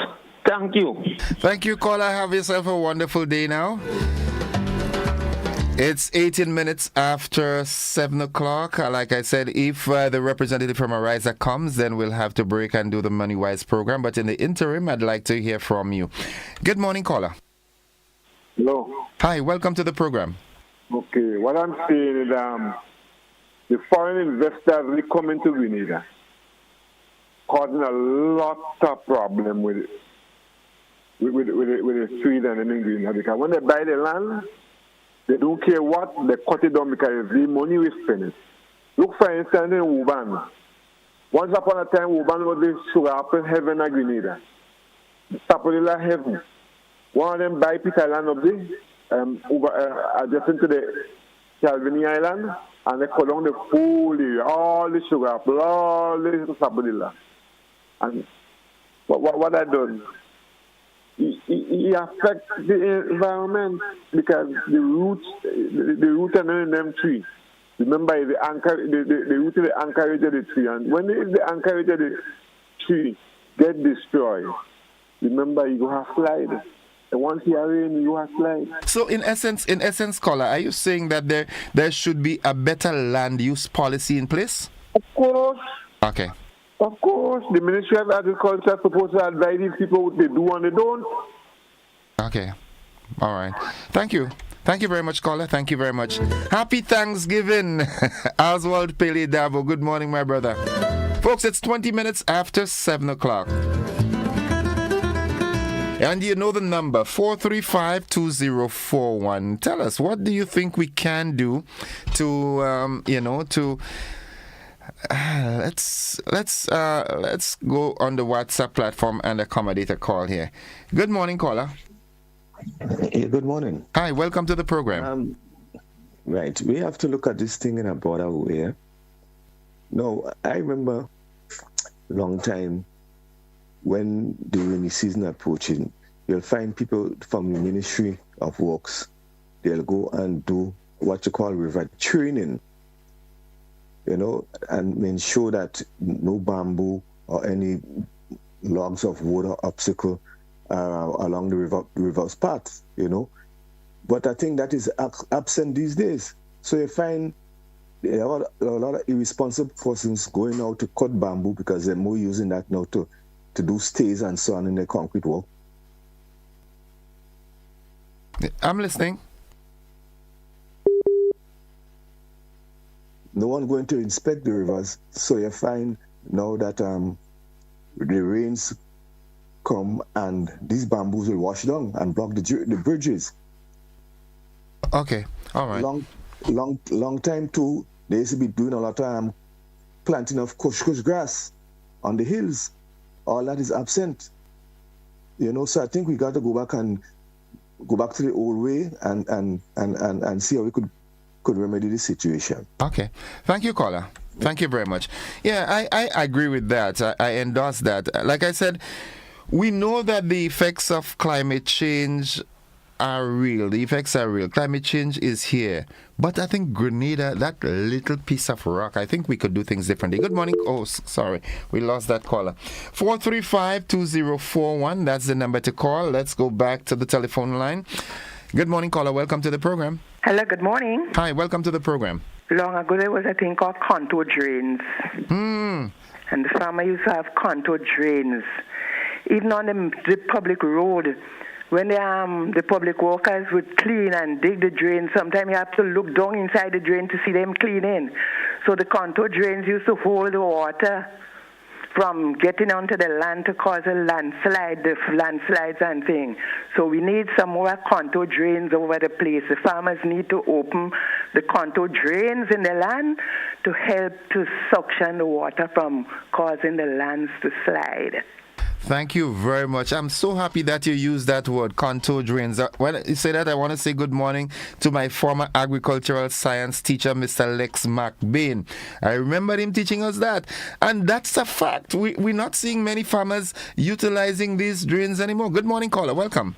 Thank you. Thank you, caller. Have yourself a wonderful day now. It's 18 minutes after 7 o'clock. Like I said, if the representative from Ariza comes, then we'll have to break and do the Money Wise program. But in the interim, I'd like to hear from you. Good morning, caller. Hello. Hi, welcome to the program. Okay, what I'm saying is the foreign investors will come into Grenada, causing a lot of problem with the Sweden and Grenada, because when they buy the land, they don't care what, they cut it down because it's the money we spend. Look, for instance, in Wuban. Once upon a time, Wuban was the sugar apple heaven of Grenada. It's apple heaven. one of them buy Pit Island up there, adjacent to the Calvini Island, and they cut down the whole area, all the sugar apple, all the sapodilla. And what I done? It affects the environment because the roots are in them trees. Remember, the root of the anchorage of the tree, and when the anchorage of the tree get destroyed, remember you go have slide. And once you are in, you have slide. So in essence, caller, are you saying that there should be a better land use policy in place? Of course. Okay. Of course, the Ministry of Agriculture is supposed to advise these people what they do and they don't. Okay. All right. Thank you. Thank you very much, caller. Thank you very much. Happy Thanksgiving, Oswald Pele Davo. Good morning, my brother. Folks, it's 20 minutes after 7 o'clock. And you know the number, 435-2041. Tell us, what do you think we can do to, let's go on the WhatsApp platform and accommodate a call here. Good morning, caller. Hey, good morning. Hi, welcome to the program. Right, we have to look at this thing in a broader way. No, I remember a long time when the rainy season approaching, you'll find people from the Ministry of Works, they'll go and do what you call river training, and ensure that no bamboo or any logs of wood or obstacle along the river's path, But I think that is absent these days. So you find there are a lot of irresponsible persons going out to cut bamboo because they're more using that now to do stays and so on in their concrete work. I'm listening. No one going to inspect the rivers, so you find now that the rains come and these bamboos will wash down and block the bridges. Okay, all right. Long time too, they used to be doing a lot of planting of kush grass on the hills. All that is absent. So I think we got to go back to the old way and see how we could remedy the situation. Okay. Thank you, caller. Thank you very much. Yeah, I agree with that. I endorse that. Like I said, we know that the effects of climate change are real. The effects are real. Climate change is here. But I think Grenada, that little piece of rock, I think we could do things differently. Good morning. Oh, sorry. We lost that caller. 435-2041. That's the number to call. Let's go back to the telephone line. Good morning, caller. Welcome to the program. Hello, good morning. Hi, welcome to the program. Long ago, there was a thing called contour drains. And the farmer used to have contour drains. Even on the public road, when the public workers would clean and dig the drain, sometimes you have to look down inside the drain to see them cleaning. So the contour drains used to hold the water from getting onto the land to cause a landslide, the landslides and things. So we need some more contour drains over the place. The farmers need to open the contour drains in the land to help to suction the water from causing the lands to slide. Thank you very much. I'm so happy that you used that word, contour drains. When you say that, I want to say good morning to my former agricultural science teacher, Mr. Lex McBain. I remember him teaching us that. And that's a fact. We're not seeing many farmers utilizing these drains anymore. Good morning, caller. Welcome.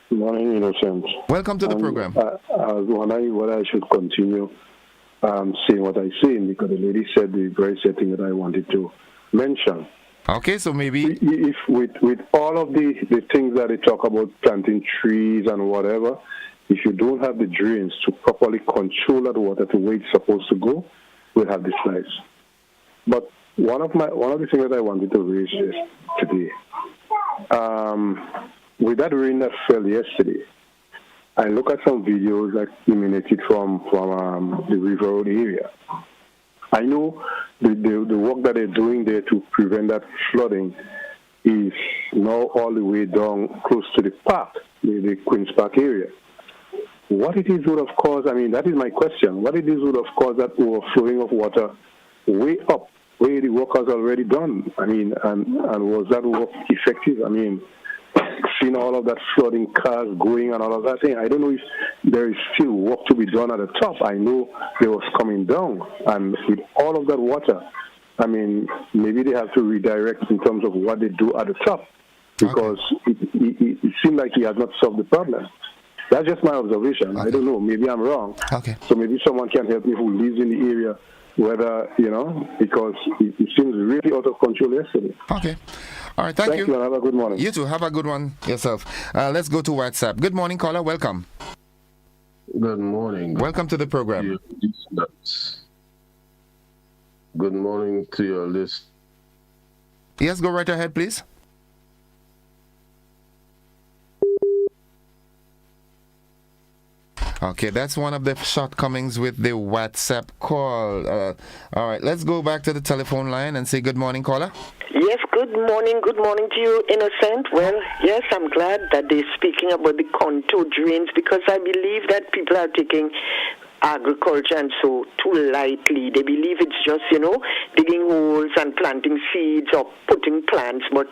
Good morning, Innocent. Welcome to the program. What I should continue saying what I say, because the lady said the very same thing that I wanted to mention. Okay, so maybe if with all of the things that they talk about, planting trees and whatever, if you don't have the drains to properly control that water to where it's supposed to go, we'll have this slides. But one of the things that I wanted to raise is today, with that rain that fell yesterday, I look at some videos like emanated from the River Road area. I know the work that they're doing there to prevent that flooding is now all the way down close to the park, the Queen's Park area. What it is would have caused, that is my question, what it is would have caused that overflowing of water way up, where the work has already done? And was that work effective? seen all of that flooding, cars going and all of that thing. I don't know if there is still work to be done at the top. I know it was coming down, and with all of that water, I mean, maybe they have to redirect in terms of what they do at the top, because it seemed like he has not solved the problem. That's just my observation. I don't know. Maybe I'm wrong. Okay. So maybe someone can help me who lives in the area, whether, because it seems really out of control yesterday. Okay. All right. Thank you. And have a good morning. You too. Have a good one yourself. Let's go to WhatsApp. Good morning, caller. Welcome. Good morning. Welcome to the program. Good morning to your list. Yes, go right ahead, please. Okay, that's one of the shortcomings with the WhatsApp call. All right, let's go back to the telephone line and say good morning, caller. Yes, good morning to you, Innocent. Well, yes, I'm glad that they're speaking about the contour drains, because I believe that people are taking agriculture and so too lightly. They believe it's just, digging holes and planting seeds or putting plants, but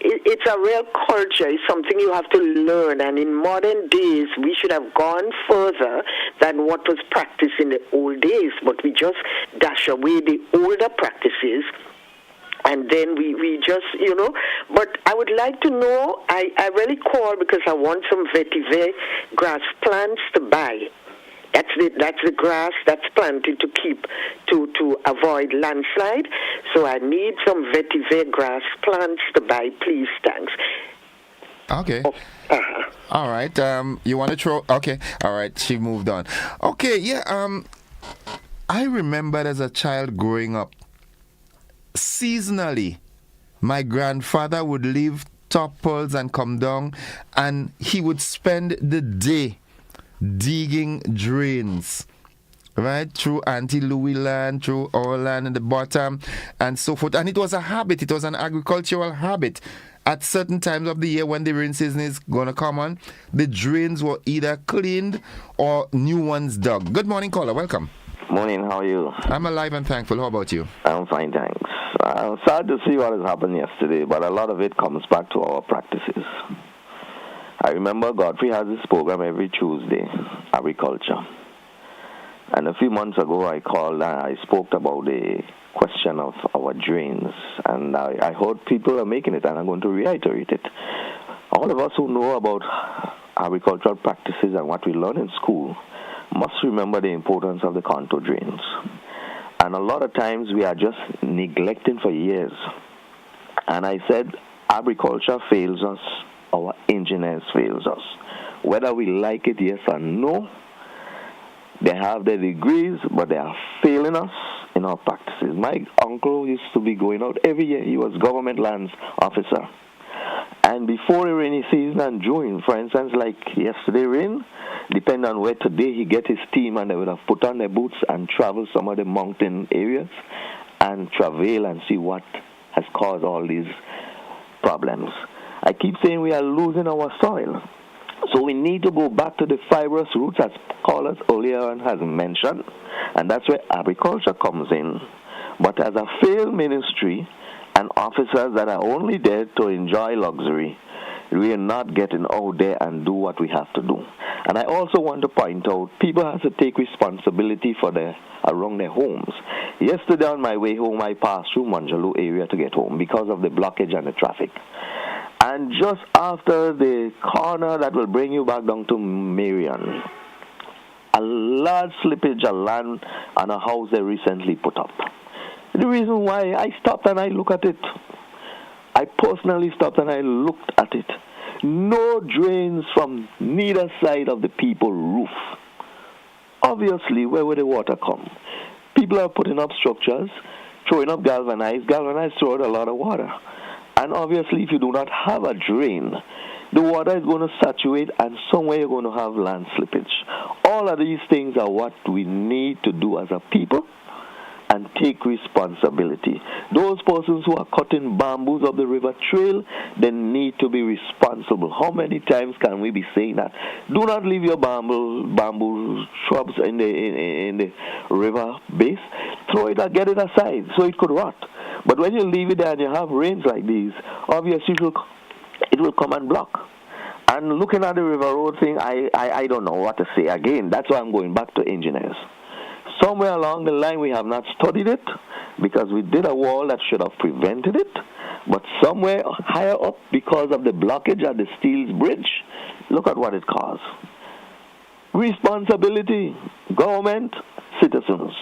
it's a real culture. It's something you have to learn, and in modern days, we should have gone further than what was practiced in the old days, but we just dash away the older practices. And then we just, but I would like to know, I really call because I want some vetiver grass plants to buy. That's the grass that's planted to avoid landslide. So I need some vetiver grass plants to buy, please. Thanks. Okay. All right. You want to throw? Okay. All right. She moved on. Okay. Yeah. I remembered as a child growing up, seasonally, my grandfather would leave topples and come down, and he would spend the day digging drains, right, through Auntie Louis land, through our land in the bottom, and so forth. And it was a habit. It was an agricultural habit. At certain times of the year when the rain season is going to come on, the drains were either cleaned or new ones dug. Good morning, caller. Welcome. Morning, how are you? I'm alive and thankful. How about you? I'm fine, thanks. I'm sad to see what has happened yesterday, but a lot of it comes back to our practices. I remember Godfrey has this program every Tuesday, agriculture. And a few months ago, I called and I spoke about the question of our drains. And I heard people are making it, and I'm going to reiterate it. All of us who know about agricultural practices and what we learn in school must remember the importance of the contour drains. And a lot of times we are just neglecting for years. And I said, agriculture fails us, our engineers fails us. Whether we like it, yes or no, they have their degrees, but they are failing us in our practices. My uncle used to be going out every year. He was government lands officer. And before the rainy season and June, for instance, like yesterday rain, depending on where today he get his team, and they would have put on their boots and travel some of the mountain areas and travail and see what has caused all these problems. I keep saying we are losing our soil. So we need to go back to the fibrous roots, as callers earlier on has mentioned, and that's where agriculture comes in. But as a failed ministry and officers that are only there to enjoy luxury, we are not getting out there and do what we have to do. And I also want to point out, people have to take responsibility for around their homes. Yesterday on my way home, I passed through Manjalo area to get home because of the blockage and the traffic. And just after the corner that will bring you back down to Marion, a large slippage of land on a house they recently put up. The reason why I stopped and I looked at it, I personally stopped and I looked at it. No drains from neither side of the people's roof. Obviously, where would the water come? People are putting up structures, throwing up galvanized. Galvanized throw out a lot of water. And obviously, if you do not have a drain, the water is going to saturate, and somewhere you're going to have land slippage. All of these things are what we need to do as a people and take responsibility. Those persons who are cutting bamboos of the river trail, they need to be responsible. How many times can we be saying that? Do not leave your bamboo shrubs in the river base. Throw it or get it aside so it could rot. But when you leave it there and you have rains like these, obviously it will come and block. And looking at the River Road thing, I don't know what to say. Again, that's why I'm going back to engineers. Somewhere along the line, we have not studied it because we did a wall that should have prevented it. But somewhere higher up, because of the blockage at the Steels Bridge, look at what it caused. Responsibility, government, citizens.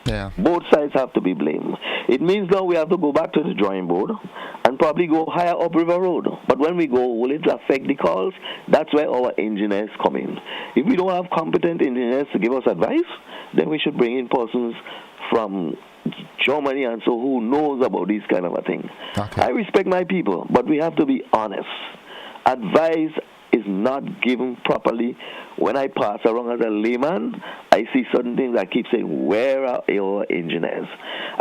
Yeah. Both sides have to be blamed. It means now we have to go back to the drawing board and probably go higher up River Road. But when we go, will it affect the calls? That's where our engineers come in. If we don't have competent engineers to give us advice, then we should bring in persons from Germany and so who knows about these kind of a thing. Okay. I respect my people, but we have to be honest. Advice is not given properly. When I pass around as a layman, I see certain things. I keep saying, where are your engineers?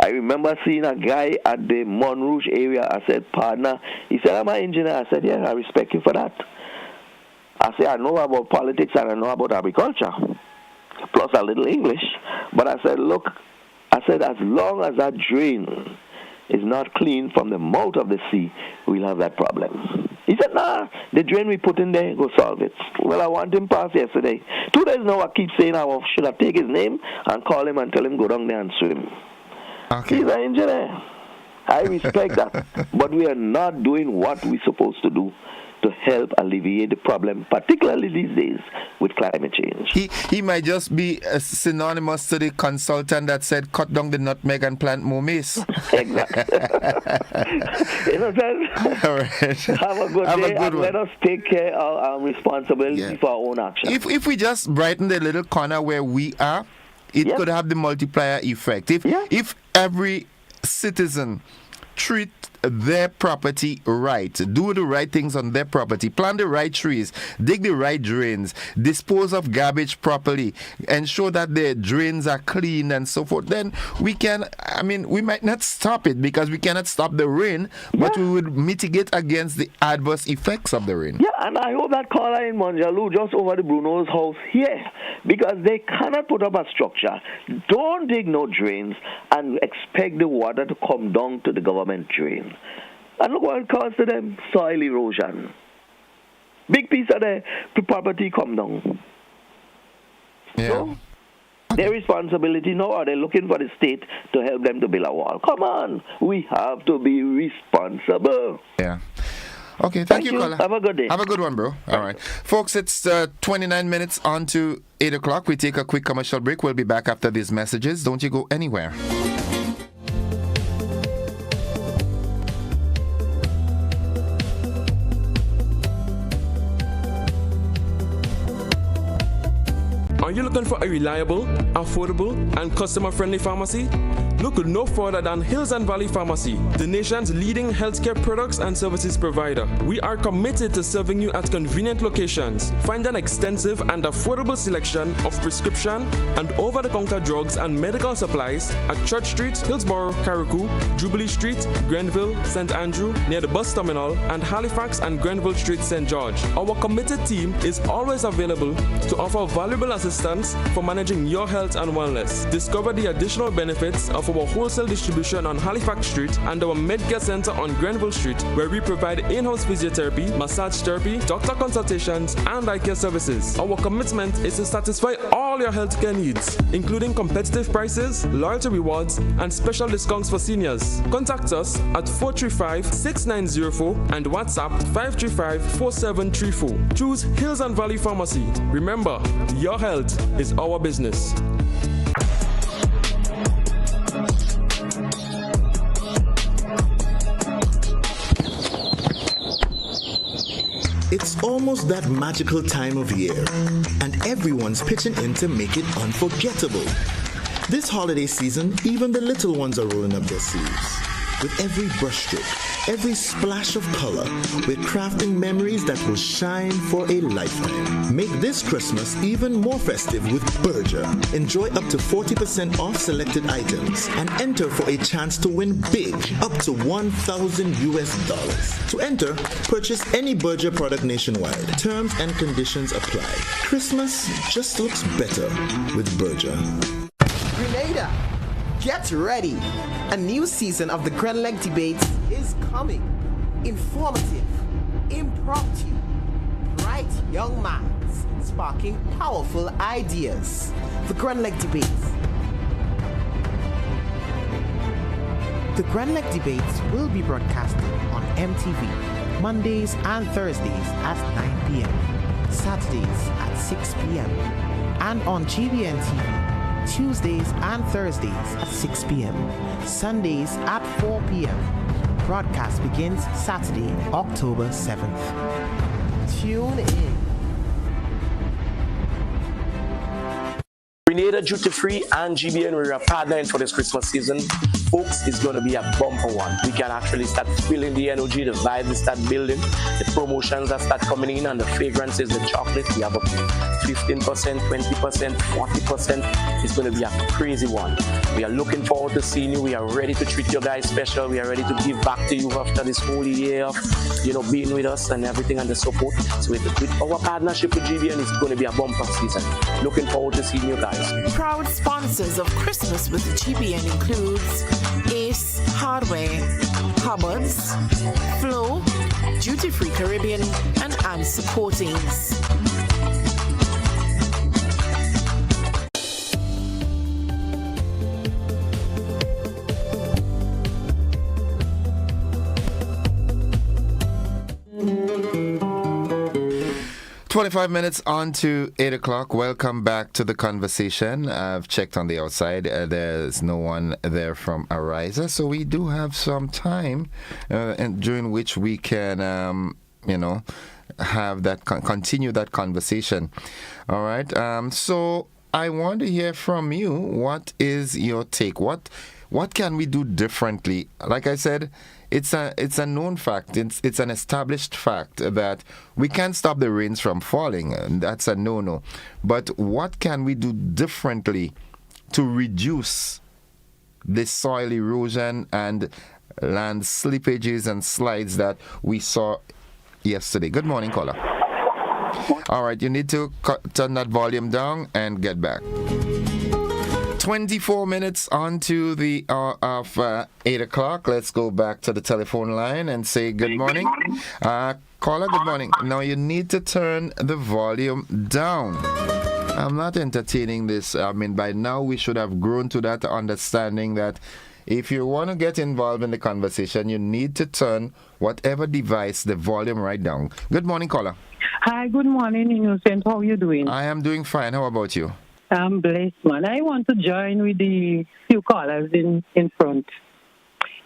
I remember seeing a guy at the Montrouge area. I said, partner, he said, I'm an engineer. I said, yeah, I respect you for that. I said, I know about politics and I know about agriculture, plus a little English. But I said, look, I said, as long as that drain is not clean from the mouth of the sea, we'll have that problem. He said, nah, the drain we put in there, go solve it. Well, I want him passed yesterday. 2 days now, I keep saying I should have taken his name and call him and tell him go down there and swim. Okay. He's an engineer. I respect that. But we are not doing what we're supposed to do to help alleviate the problem, particularly these days with climate change. He might just be synonymous to the consultant that said cut down the nutmeg and plant more maize. Exactly. You know that? All right. Have a good day and let us take care of our responsibility for our own action. If we just brighten the little corner where we are, it could have the multiplier effect. If every citizen treat their property right, do the right things on their property, plant the right trees, dig the right drains, dispose of garbage properly, ensure that the drains are clean and so forth, then we can, we might not stop it because we cannot stop the rain, but we would mitigate against the adverse effects of the rain. Yeah, and I hope that caller in Monjaloo just over the Bruno's house here, because they cannot put up a structure. Don't dig no drains and expect the water to come down to the government drain. And look what it caused to them, soil erosion. Big piece of the property come down. Yeah. So, their responsibility now, are they looking for the state to help them to build a wall? Come on, we have to be responsible. Yeah. Okay, thank you, caller. Have a good day. Have a good one, bro. All right. Folks, it's 29 minutes on to 8 o'clock. We take a quick commercial break. We'll be back after these messages. Don't you go anywhere. Are you looking for a reliable, affordable, and customer-friendly pharmacy? Look no further than Hills and Valley Pharmacy, the nation's leading healthcare products and services provider. We are committed to serving you at convenient locations. Find an extensive and affordable selection of prescription and over-the-counter drugs and medical supplies at Church Street, Hillsborough, Carriacou, Jubilee Street, Grenville, St. Andrew, near the bus terminal, and Halifax and Grenville Street, St. George. Our committed team is always available to offer valuable assistance for managing your health and wellness. Discover the additional benefits of our wholesale distribution on Halifax Street and our Medcare Center on Grenville Street, where we provide in-house physiotherapy, massage therapy, doctor consultations, and eye care services. Our commitment is to satisfy all your healthcare needs, including competitive prices, loyalty rewards, and special discounts for seniors. Contact us at 435-6904 and WhatsApp 535-4734. Choose Hills and Valley Pharmacy. Remember, your health is our business. It's almost that magical time of year, and everyone's pitching in to make it unforgettable. This holiday season, even the little ones are rolling up their sleeves. With every brushstroke, every splash of color, we're crafting memories that will shine for a lifetime. Make this Christmas even more festive with Berger. Enjoy up to 40% off selected items and enter for a chance to win big, up to $1,000. To enter, purchase any Berger product nationwide. Terms and conditions apply. Christmas just looks better with Berger. Grenada, get ready. A new season of the Grenleg debates is coming. Informative, impromptu, bright, bright young minds sparking powerful ideas. The Grenleg Debates. The Grenleg Debates will be broadcasted on MTV Mondays and Thursdays at 9 p.m., Saturdays at 6 p.m., and on GBN TV Tuesdays and Thursdays at 6 p.m., Sundays at 4 p.m. Broadcast begins Saturday, October 7th. Tune in. Grenada Duty Free and GBN, we are partnering for this Christmas season. Folks, it's going to be a bumper one. We can actually start feeling the energy, the vibe is start building, the promotions that start coming in, and the fragrances, the chocolate. We have up to 15%, 20%, 40%. It's going to be a crazy one. We are looking forward to seeing you. We are ready to treat you guys special. We are ready to give back to you after this whole year of, being with us and everything and the support. So with our partnership with GBN, it's going to be a bumper season. Looking forward to seeing you guys. Proud sponsors of Christmas with GBN includes Ace Hardware, Hubbards, Flow, Duty Free Caribbean, and I'm Supportings. 25 minutes on to 8 o'clock. Welcome back to the conversation. I've checked on the outside. There's no one there from Ariza. So we do have some time and during which we can, have that, continue that conversation. All right. So I want to hear from you. What is your take? What can we do differently? Like I said, it's a known fact. It's an established fact that we can't stop the rains from falling. And that's a no-no. But what can we do differently to reduce this soil erosion and land slippages and slides that we saw yesterday? Good morning, caller. All right, you need to turn that volume down and get back. 24 minutes on to the hour of 8 o'clock. Let's go back to the telephone line and say good morning. Caller, good morning. Now you need to turn the volume down. I'm not entertaining this. I mean, by now we should have grown to that understanding that if you want to get involved in the conversation, you need to turn whatever device, the volume right down. Good morning, caller. Hi, good morning, Innocent. How are you doing? I am doing fine. How about you? I'm blessed, man. I want to join with the few callers in front.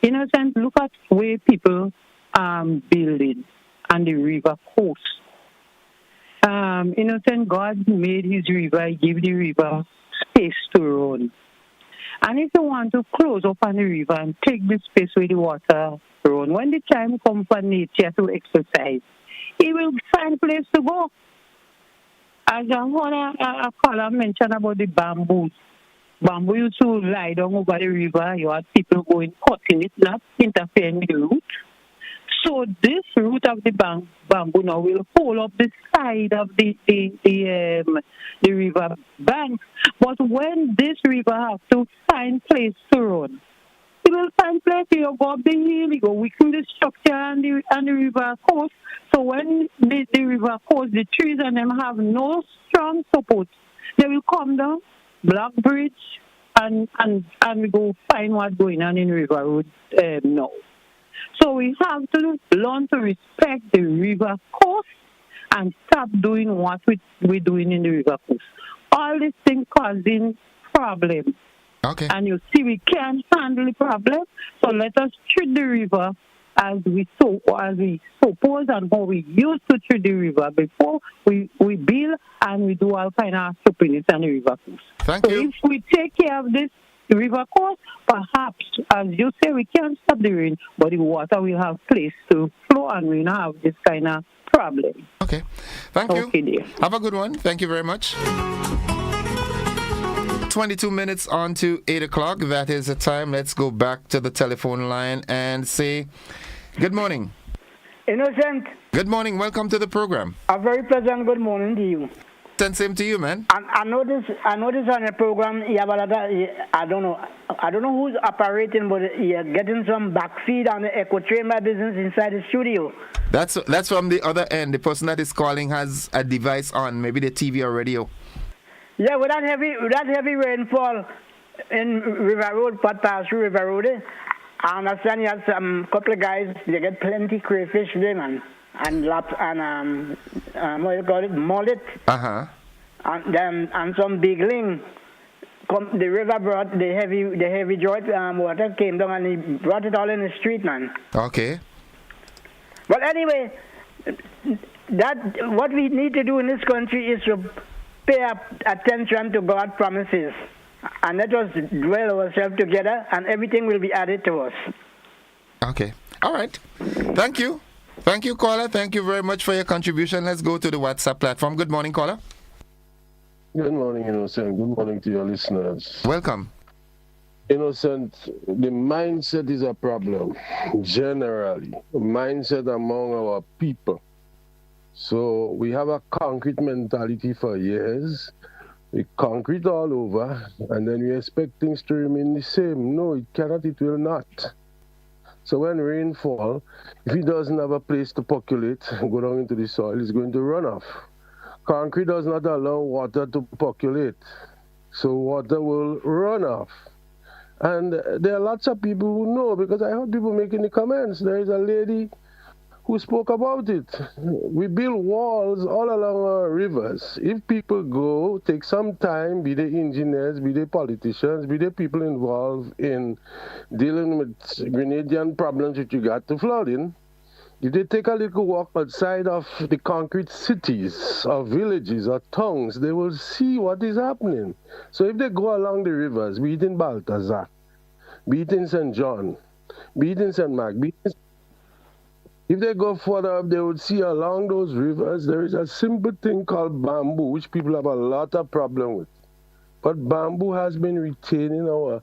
Innocent, look at where people building on the river coast. Innocent, God made his river, he gave the river space to run. And if you want to close up on the river and take the space where the water run, when the time comes for nature to exercise, he will find place to go. As a caller mentioned about the bamboo. Bamboo used to lie down over the river. You had people going cutting it, not interfering with the root. So this root of the bamboo now will hold up the side of the river bank. But when this river has to find place to run, it will find place to go up the hill, you go weaken the structure and the river coast. So when the river coast, the trees and them have no strong support, they will come down, block bridge, and we go find what's going on in river road now. So we have to learn to respect the river coast and stop doing what we're doing in the river coast. All these things causing problems. Okay. And you see, we can't handle the problem, so let us treat the river as we suppose and how we used to treat the river before we build and we do all kind of stupidness on the river coast. Thank you. If we take care of this river coast, perhaps, as you say, we can't stop the rain, but the water will have place to flow and we don't have this kind of problem. Okay. Thank you. Okay, dear. Have a good one. Thank you very much. 22 minutes on to 8 o'clock. That is the time. Let's go back to the telephone line and say good morning. Innocent. Good morning. Welcome to the program. A very pleasant good morning to you. respect and same to you, man. I notice on the program you have a lot of, I don't know who's operating, but you're getting some backfeed on the echo chamber business inside the studio. That's from the other end. The person that is calling has a device on, maybe the TV or radio. Yeah, with that heavy rainfall in River Road, pass through River Road, I understand you have some couple of guys, they get plenty crayfish there, man. And laps and what you call it, mullet. And some big ling. The river brought the heavy joint water came down and he brought it all in the street, man. Okay. But anyway, what we need to do in this country is to pay attention to God's promises, and let us dwell ourselves together, and everything will be added to us. Okay. All right. Thank you. Thank you, caller. Thank you very much for your contribution. Let's go to the WhatsApp platform. Good morning, caller. Good morning, Innocent. Good morning to your listeners. Welcome. Innocent, the mindset is a problem, generally. The mindset among our people. So we have a concrete mentality for years. We concrete all over, and then we expect things to remain the same. No, it cannot, it will not. So when rain falls, if it doesn't have a place to percolate and go down into the soil, it's going to run off. Concrete does not allow water to percolate, so water will run off. And there are lots of people who know, because I heard people making the comments. There is a lady who spoke about it. We build walls all along our rivers. If people go, take some time, be they engineers, be they politicians, be they people involved in dealing with Grenadian problems with regard to flooding, if they take a little walk outside of the concrete cities or villages or towns, they will see what is happening. So if they go along the rivers, be it in Balthazar, be it in St. John, be it in St. Mark, if they go further up, they would see along those rivers, there is a simple thing called bamboo, which people have a lot of problem with. But bamboo has been retaining our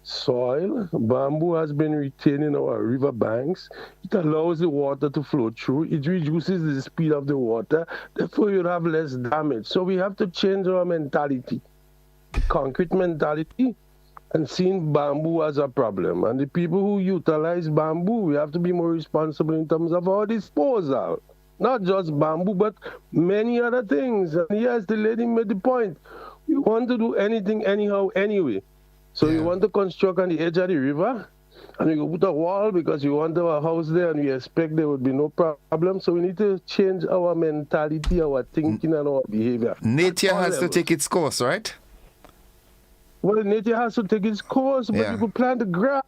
soil. Bamboo has been retaining our river banks. It allows the water to flow through. It reduces the speed of the water. Therefore, you'll have less damage. So we have to change our mentality, the concrete mentality, and seeing bamboo as a problem. And the people who utilize bamboo, we have to be more responsible in terms of our disposal. Not just bamboo, but many other things. And yes, the lady made the point. We want to do anything anyhow anyway. So you want to construct on the edge of the river, and you put a wall because you want our house there, and we expect there would be no problem. So we need to change our mentality, our thinking, and our behavior. Nature has to take its course, right? Well, nature has to take its course, but you could plant the grass.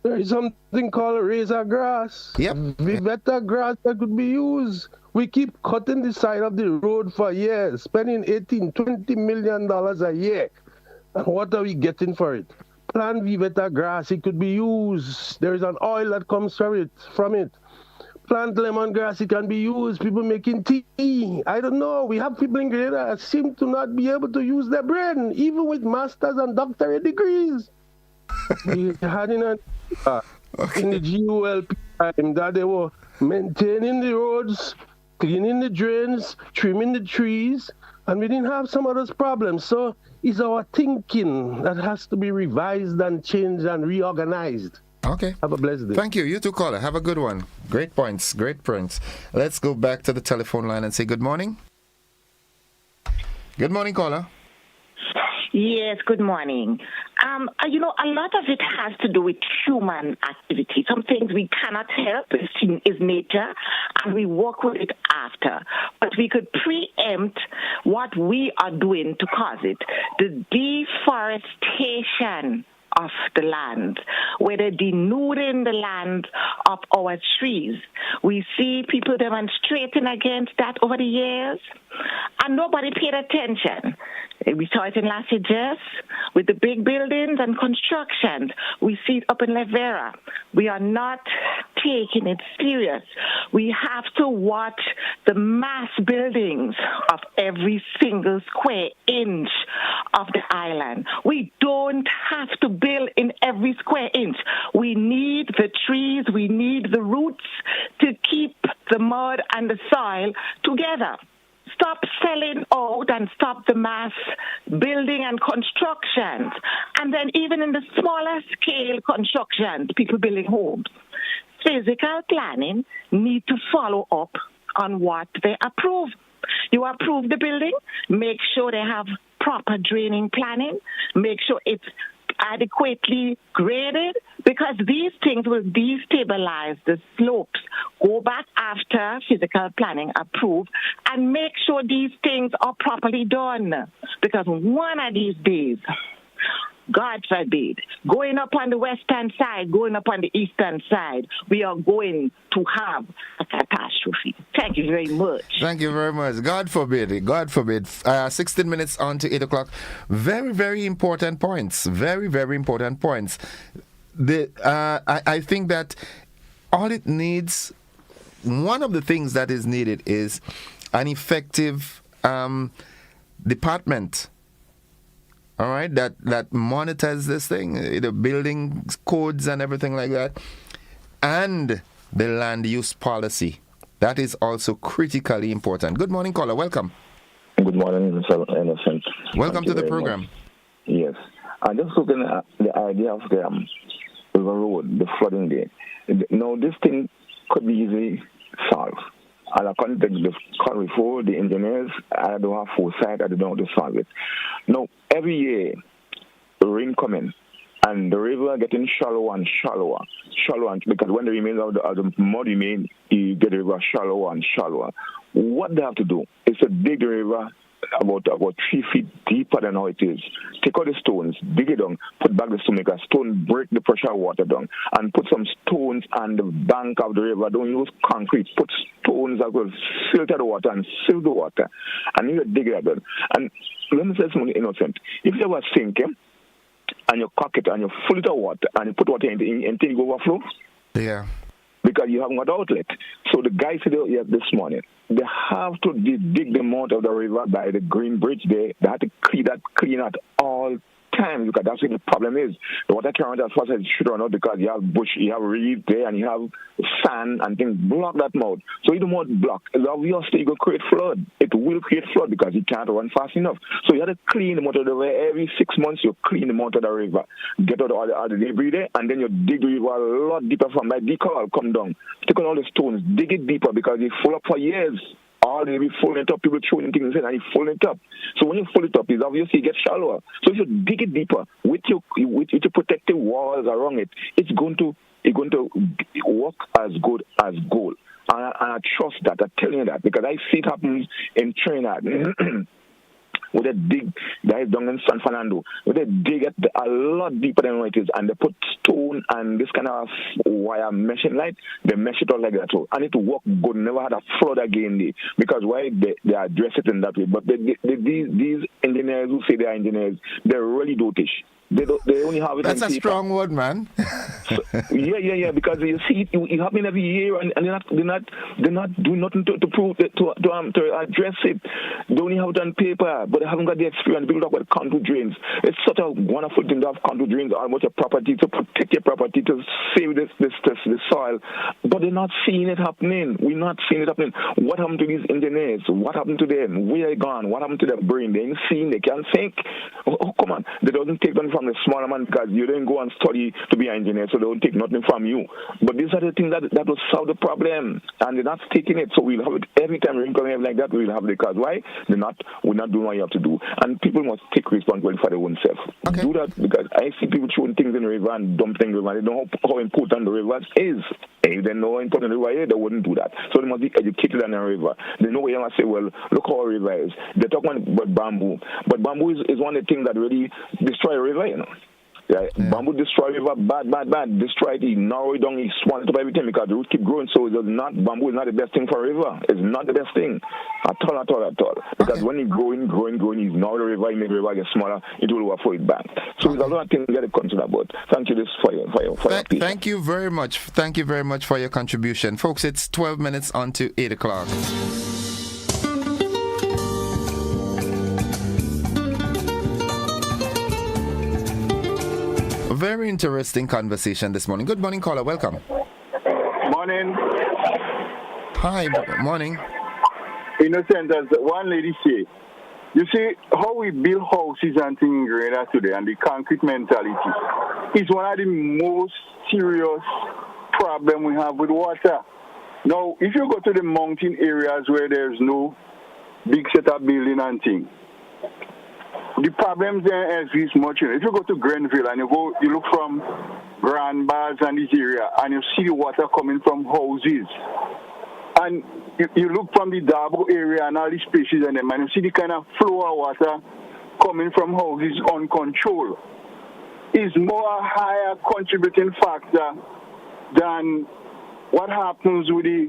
There is something called razor grass. Vivetta grass that could be used. We keep cutting the side of the road for years, spending $18-20 million a year. And what are we getting for it? Plant Vivetta grass, it could be used. There is an oil that comes from it. Plant lemongrass, it can be used. People making tea. I don't know. We have people in Grenada that seem to not be able to use their brain, even with masters and doctorate degrees. We had in the GULP time that they were maintaining the roads, cleaning the drains, trimming the trees, and we didn't have some of those problems. So it's our thinking that has to be revised and changed and reorganized. Okay. Have a blessed day. Thank you. You too, caller. Have a good one. Great points. Great points. Let's go back to the telephone line and say good morning. Good morning, caller. Yes, good morning. You know, a lot of it has to do with human activity. Some things we cannot help is nature, and we work with it after. But we could preempt what we are doing to cause it. The deforestation of the land, where they're denuding the land of our trees. We see people demonstrating against that over the years, and nobody paid attention. We saw it in Las Vegas with the big buildings and constructions. We see it up in Levera. We are not taking it serious. We have to watch the mass buildings of every single square inch of the island. We don't have to build in every square inch. We need the trees, we need the roots to keep the mud and the soil together. stop selling out and stop the mass building and constructions. And then even in the smaller scale constructions, people building homes, physical planning need to follow up on what they approve. You approve the building, make sure they have proper draining planning, make sure it's adequately graded, because these things will destabilize the slopes. Go back after physical planning approved and make sure these things are properly done, because one of these days, God forbid, going up on the western side, going up on the eastern side, we are going to have a catastrophe. Thank you very much. Thank you very much. God forbid it. God forbid. 16 minutes on to 8 o'clock. Very, very important points. Very, very important points. I think that all it needs, one of the things that is needed is an effective department. All right, that monitors this thing, the building codes and everything like that, and the land use policy. That is also critically important. Good morning, caller. Welcome. Good morning, Mr. Innocent. Welcome to the program. Much. Yes. I'm just looking at the idea of the river road, the flooding there. Now, this thing could be easily solved. And according to the call before, the engineers, I don't have foresight, I don't know how to solve it. Now, every year, the rain coming, and the river getting shallower and shallower, because when the remains of the mud remain, you get the river shallower and shallower. What they have to do is to dig the river about 3 feet deeper than how it is. Take out the stones, dig it down, put back the stone, make a stone, break the pressure water down, and put some stones on the bank of the river. Don't use concrete. Put stones that will filter the water and seal the water. And you dig it down. And let me say something innocent. If you have a sink, and you cock it and you fill it with water and you put water in until you overflow. Yeah. Because you haven't got outlet. So the guys said this morning, they have to dig them out of the river by the Green Bridge there. They have to clean out all time, because that's what the problem is. The water can't run as fast as it should run out, because you have bush, you have reeds there, and you have sand and things block that mouth. So you don't want block. Obviously, you will create flood. It will create flood because it can't run fast enough. So you have to clean the mouth of the river. Every 6 months, you clean the mouth of the river. Get out all the debris there, and then you dig the river a lot deeper from that. The coral come down. Take out all the stones. Dig it deeper, because it's full up for years. All they be fulling it up, people throwing things in and you full it up. So when you full it up, it's obviously get shallower. So if you dig it deeper with your protective walls around it, it's going to work as good as gold. And I trust that. I'm telling you that, because I see it happen in Trinidad. Where they dig, guys down in San Fernando, where they dig it a lot deeper than what it is, and they put stone and this kind of wire meshing light, they mesh it all like that. And it work good, never had a flood again there, because why they address it in that way. But these engineers who say they are engineers, they're really dotish. They only have it. That's a strong word, man. Yeah. Because you see it happen every year, and they're not doing nothing to prove it, to address it. They only have it on paper, but they haven't got the experience. People talk about contour drains. It's such a wonderful thing to have contour drains on your property, to protect your property, to save the soil. But they're not seeing it happening. We're not seeing it happening. What happened to these engineers? What happened to them? Where are they gone? What happened to their brain? They ain't seeing. They can't think. Oh, come on. They doesn't take them from the smaller man, because you didn't go and study to be an engineer, so they don't take nothing from you. But these are the things that will solve the problem, and they're not taking it. So we'll have it every time we're coming like that. We'll have it, because why? We're not doing what you have to do, and people must take responsibility for their own self. Okay. Do that, because I see people throwing things in the river and dumping the river. They don't know how important the river is. If they know how important the river is, they wouldn't do that. So they must be educated on the river. They know where you must say, well, look how a river is. They talk about bamboo, but bamboo is one of the things that really destroy a river, you know. Yeah. Bamboo destroy river, bad. Destroy it, he narrow it down, he swallow it up everything, because the roots keep growing. So bamboo is not the best thing for a river. It's not the best thing at all. Because when it's growing, he's narrow the river, he make the river get smaller, it will overflow it back. So there's a lot of things that are concerned about. Thank you for your Thank you very much. Thank you very much for your contribution. Folks, it's 12 minutes on to 8 o'clock. Very interesting conversation this morning. Good morning, caller. Welcome. Morning. Hi. Morning. innocent as one lady say, you see how we build houses and things in Grenada today and the concrete mentality is one of the most serious problem we have with water. Now, if you go to the mountain areas where there's no big set of building and things, the problems there is much. If you go to Grenville and you look from Grand Bars and this area and you see the water coming from houses, and you look from the Darbo area and all these places and them, and you see the kind of flow of water coming from houses uncontrolled, is more a higher contributing factor than what happens with the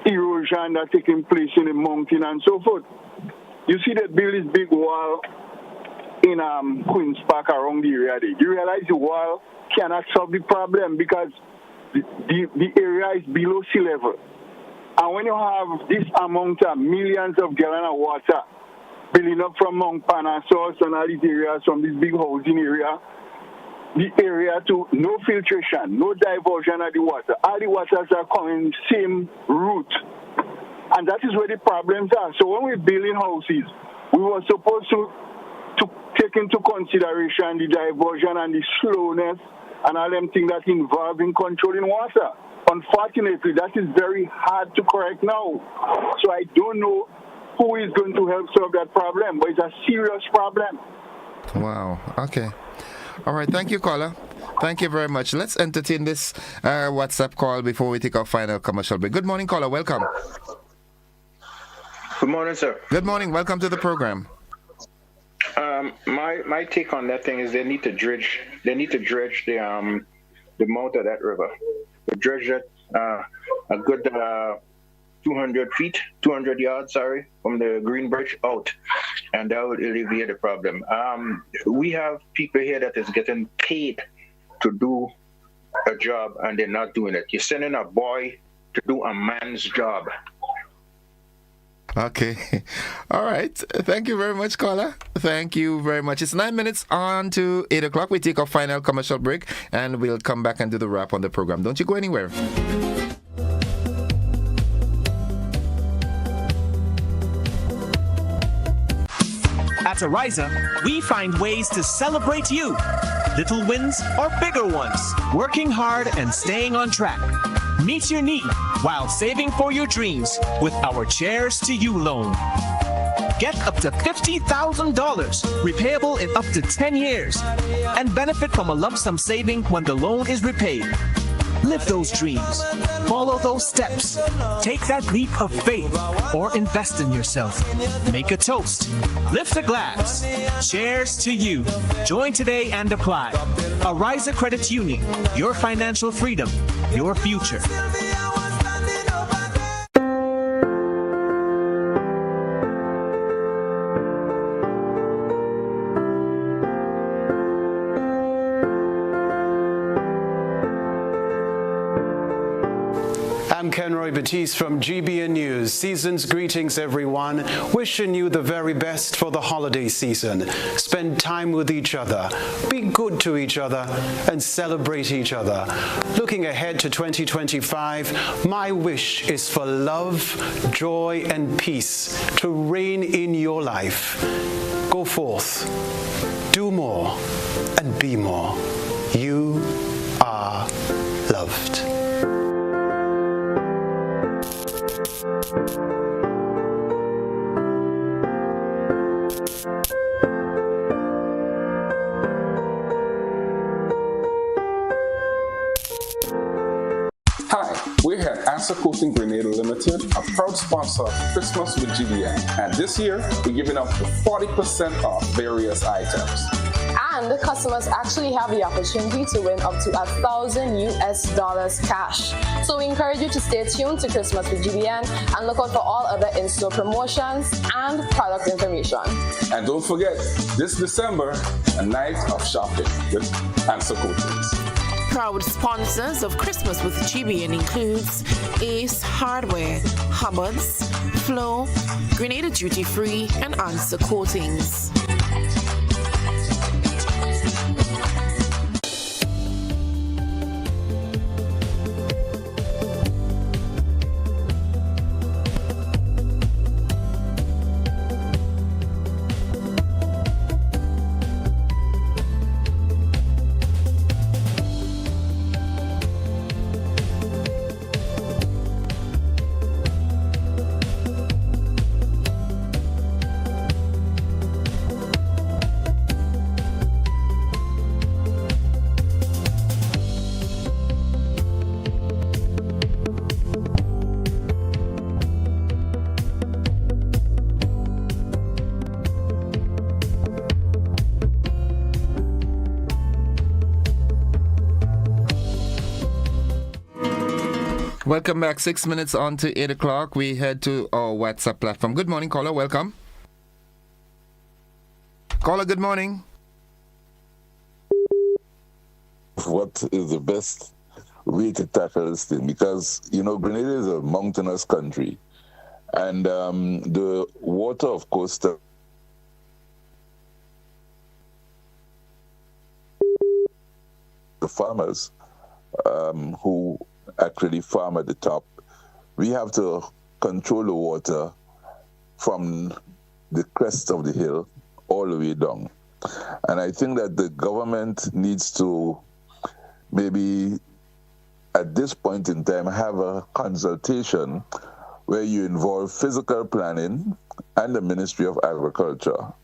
erosion that's taking place in the mountain and so forth. You see they build this big wall in Queen's Park around the area there. You realize the wall cannot solve the problem because the area is below sea level. And when you have this amount of millions of gallons of water building up from Mount Panassos and all these areas, from this big housing area, the area to no filtration, no diversion of the water. All the waters are coming same route. And that is where the problems are. So when we're building houses, we were supposed to take into consideration the diversion and the slowness and all them things that involve in controlling water. Unfortunately, that is very hard to correct now. So I don't know who is going to help solve that problem, but it's a serious problem. Wow. Okay. All right. Thank you, caller. Thank you very much. Let's entertain this WhatsApp call before we take our final commercial break. Good morning, caller. Welcome. Good morning, sir. Good morning. Welcome to the program. My take on that thing is they need to dredge the mouth of that river. They dredge that a good 200 yards, from the Green Bridge out, and that would alleviate the problem. We have people here that is getting paid to do a job and they're not doing it. You're sending a boy to do a man's job. Okay. All right. Thank you very much, caller. Thank you very much. It's 9 minutes on to 8 o'clock. We take our final commercial break and we'll come back and do the wrap on the program. Don't you go anywhere. At Ariza, we find ways to celebrate you. Little wins or bigger ones. Working hard and staying on track. Meet your need while saving for your dreams with our Chairs to You loan. Get up to $50,000, repayable in up to 10 years, and benefit from a lump sum saving when the loan is repaid. Live those dreams. Follow those steps. Take that leap of faith or invest in yourself. Make a toast. Lift a glass. Cheers to you. Join today and apply. Ariza Credit Union. Your financial freedom. Your future. I'm Kenroy Batiste from GBN News. Season's greetings, everyone. Wishing you the very best for the holiday season. Spend time with each other, be good to each other, and celebrate each other. Looking ahead to 2025, my wish is for love, joy, and peace to reign in your life. Go forth, do more, and be more. You are loved. Hi, we're here at Answer Coating Grenada Limited, a proud sponsor of Christmas with GBN. And this year, we're giving up to 40% off various items. And customers actually have the opportunity to win up to $1,000 cash. So we encourage you to stay tuned to Christmas with GBN and look out for all other in-store promotions and product information. And don't forget, this December, a night of shopping with Answer Coatings. Proud sponsors of Christmas with GBN includes Ace Hardware, Hubbard's, Flow, Grenada Duty Free, and Answer Coatings. Welcome back. 6 minutes on to 8 o'clock. We head to our WhatsApp platform. Good morning, caller. Welcome. Caller, good morning. What is the best way to tackle this thing? Because, Grenada is a mountainous country. And the water, of course, the farmers who actually farm at the top, we have to control the water from the crest of the hill all the way down. And I think that the government needs to maybe at this point in time have a consultation where you involve physical planning and the Ministry of Agriculture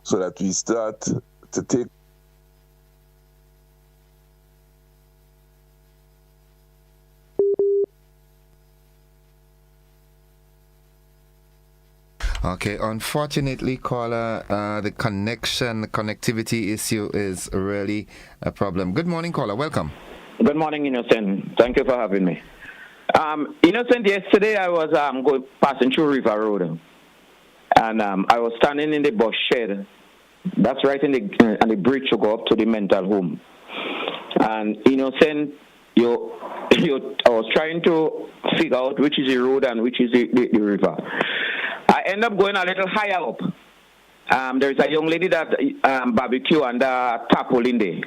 so that we start to take Okay, unfortunately, caller, the connectivity issue is really a problem. Good morning, caller. Welcome. Good morning, Innocent. Thank you for having me. Innocent, yesterday I was passing through River Road, and I was standing in the bus shed. That's right in the bridge to go up to the mental home. And Innocent, I was trying to figure out which is the road and which is the river. I end up going a little higher up. There is a young lady that barbecue and tarpaulin there.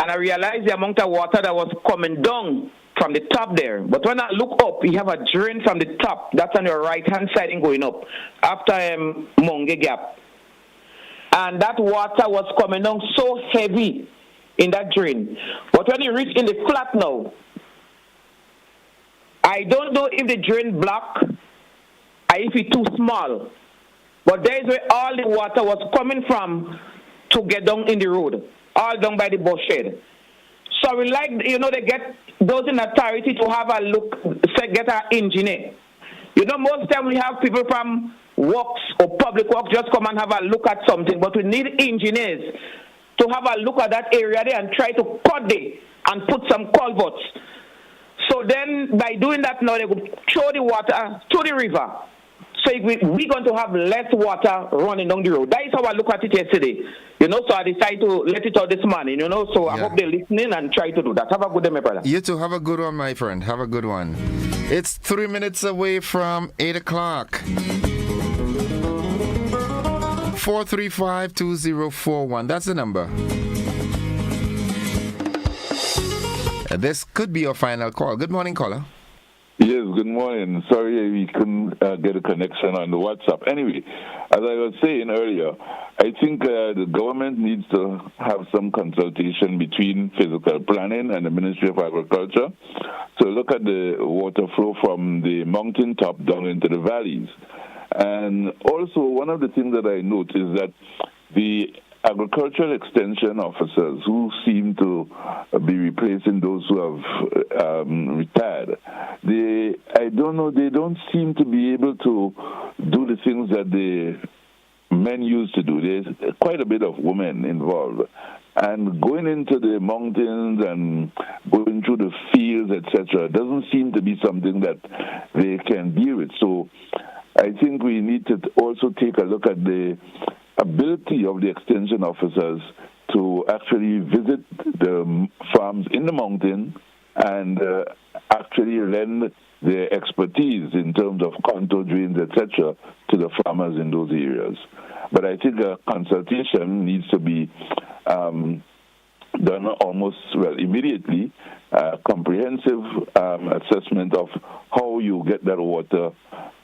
And I realized the amount of water that was coming down from the top there. But when I look up, you have a drain from the top. That's on your right-hand side and going up after Monge Gap. And that water was coming down so heavy in that drain. But when you reach in the flat now, I don't know if the drain blocked or if it's too small. But there is where all the water was coming from to get down in the road, all down by the bus shed. So we like, they get those in authority to have a look, say, get an engineer. Most time we have people from works or public works just come and have a look at something, but we need engineers to have a look at that area there and try to cut it and put some culverts. So then by doing that now, they would throw the water to the river. So we're going to have less water running down the road. That is how I look at it yesterday. So I decided to let it out this morning, So I hope they're listening and try to do that. Have a good day, my brother. You too. Have a good one, my friend. Have a good one. It's 3 minutes away from 8 o'clock. 435-2041. That's the number. This could be your final call. Good morning, caller. Yes, good morning. Sorry we couldn't get a connection on the WhatsApp. Anyway, as I was saying earlier, I think the government needs to have some consultation between physical planning and the Ministry of Agriculture to look at the water flow from the mountain top down into the valleys. And also, one of the things that I note is that the agricultural extension officers who seem to be replacing those who have retired, they don't seem to be able to do the things that the men used to do. There's quite a bit of women involved. And going into the mountains and going through the fields, etc., doesn't seem to be something that they can deal with. So I think we need to also take a look at the ability of the extension officers to actually visit the farms in the mountain and actually lend their expertise in terms of contour drains, etc., to the farmers in those areas. But I think a consultation needs to be done almost, immediately, comprehensive assessment of how you get that water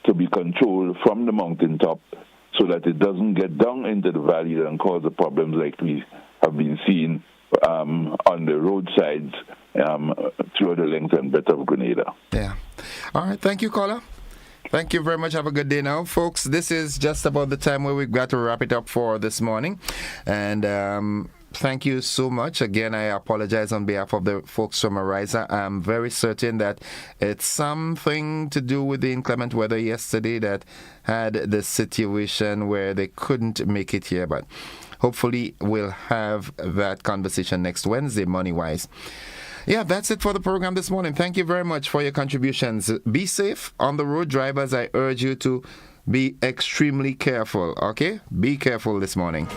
to be controlled from the mountaintop so that it doesn't get down into the valley and cause the problems like we have been seeing on the roadsides throughout the length and breadth of Grenada. Yeah. All right. Thank you, caller. Thank you very much. Have a good day now, folks. This is just about the time where we've got to wrap it up for this morning. And thank you so much. Again, I apologize on behalf of the folks from Ariza. I'm very certain that it's something to do with the inclement weather yesterday that had the situation where they couldn't make it here. But hopefully we'll have that conversation next Wednesday, money-wise. Yeah, that's it for the program this morning. Thank you very much for your contributions. Be safe on the road, drivers. I urge you to be extremely careful, okay? Be careful this morning.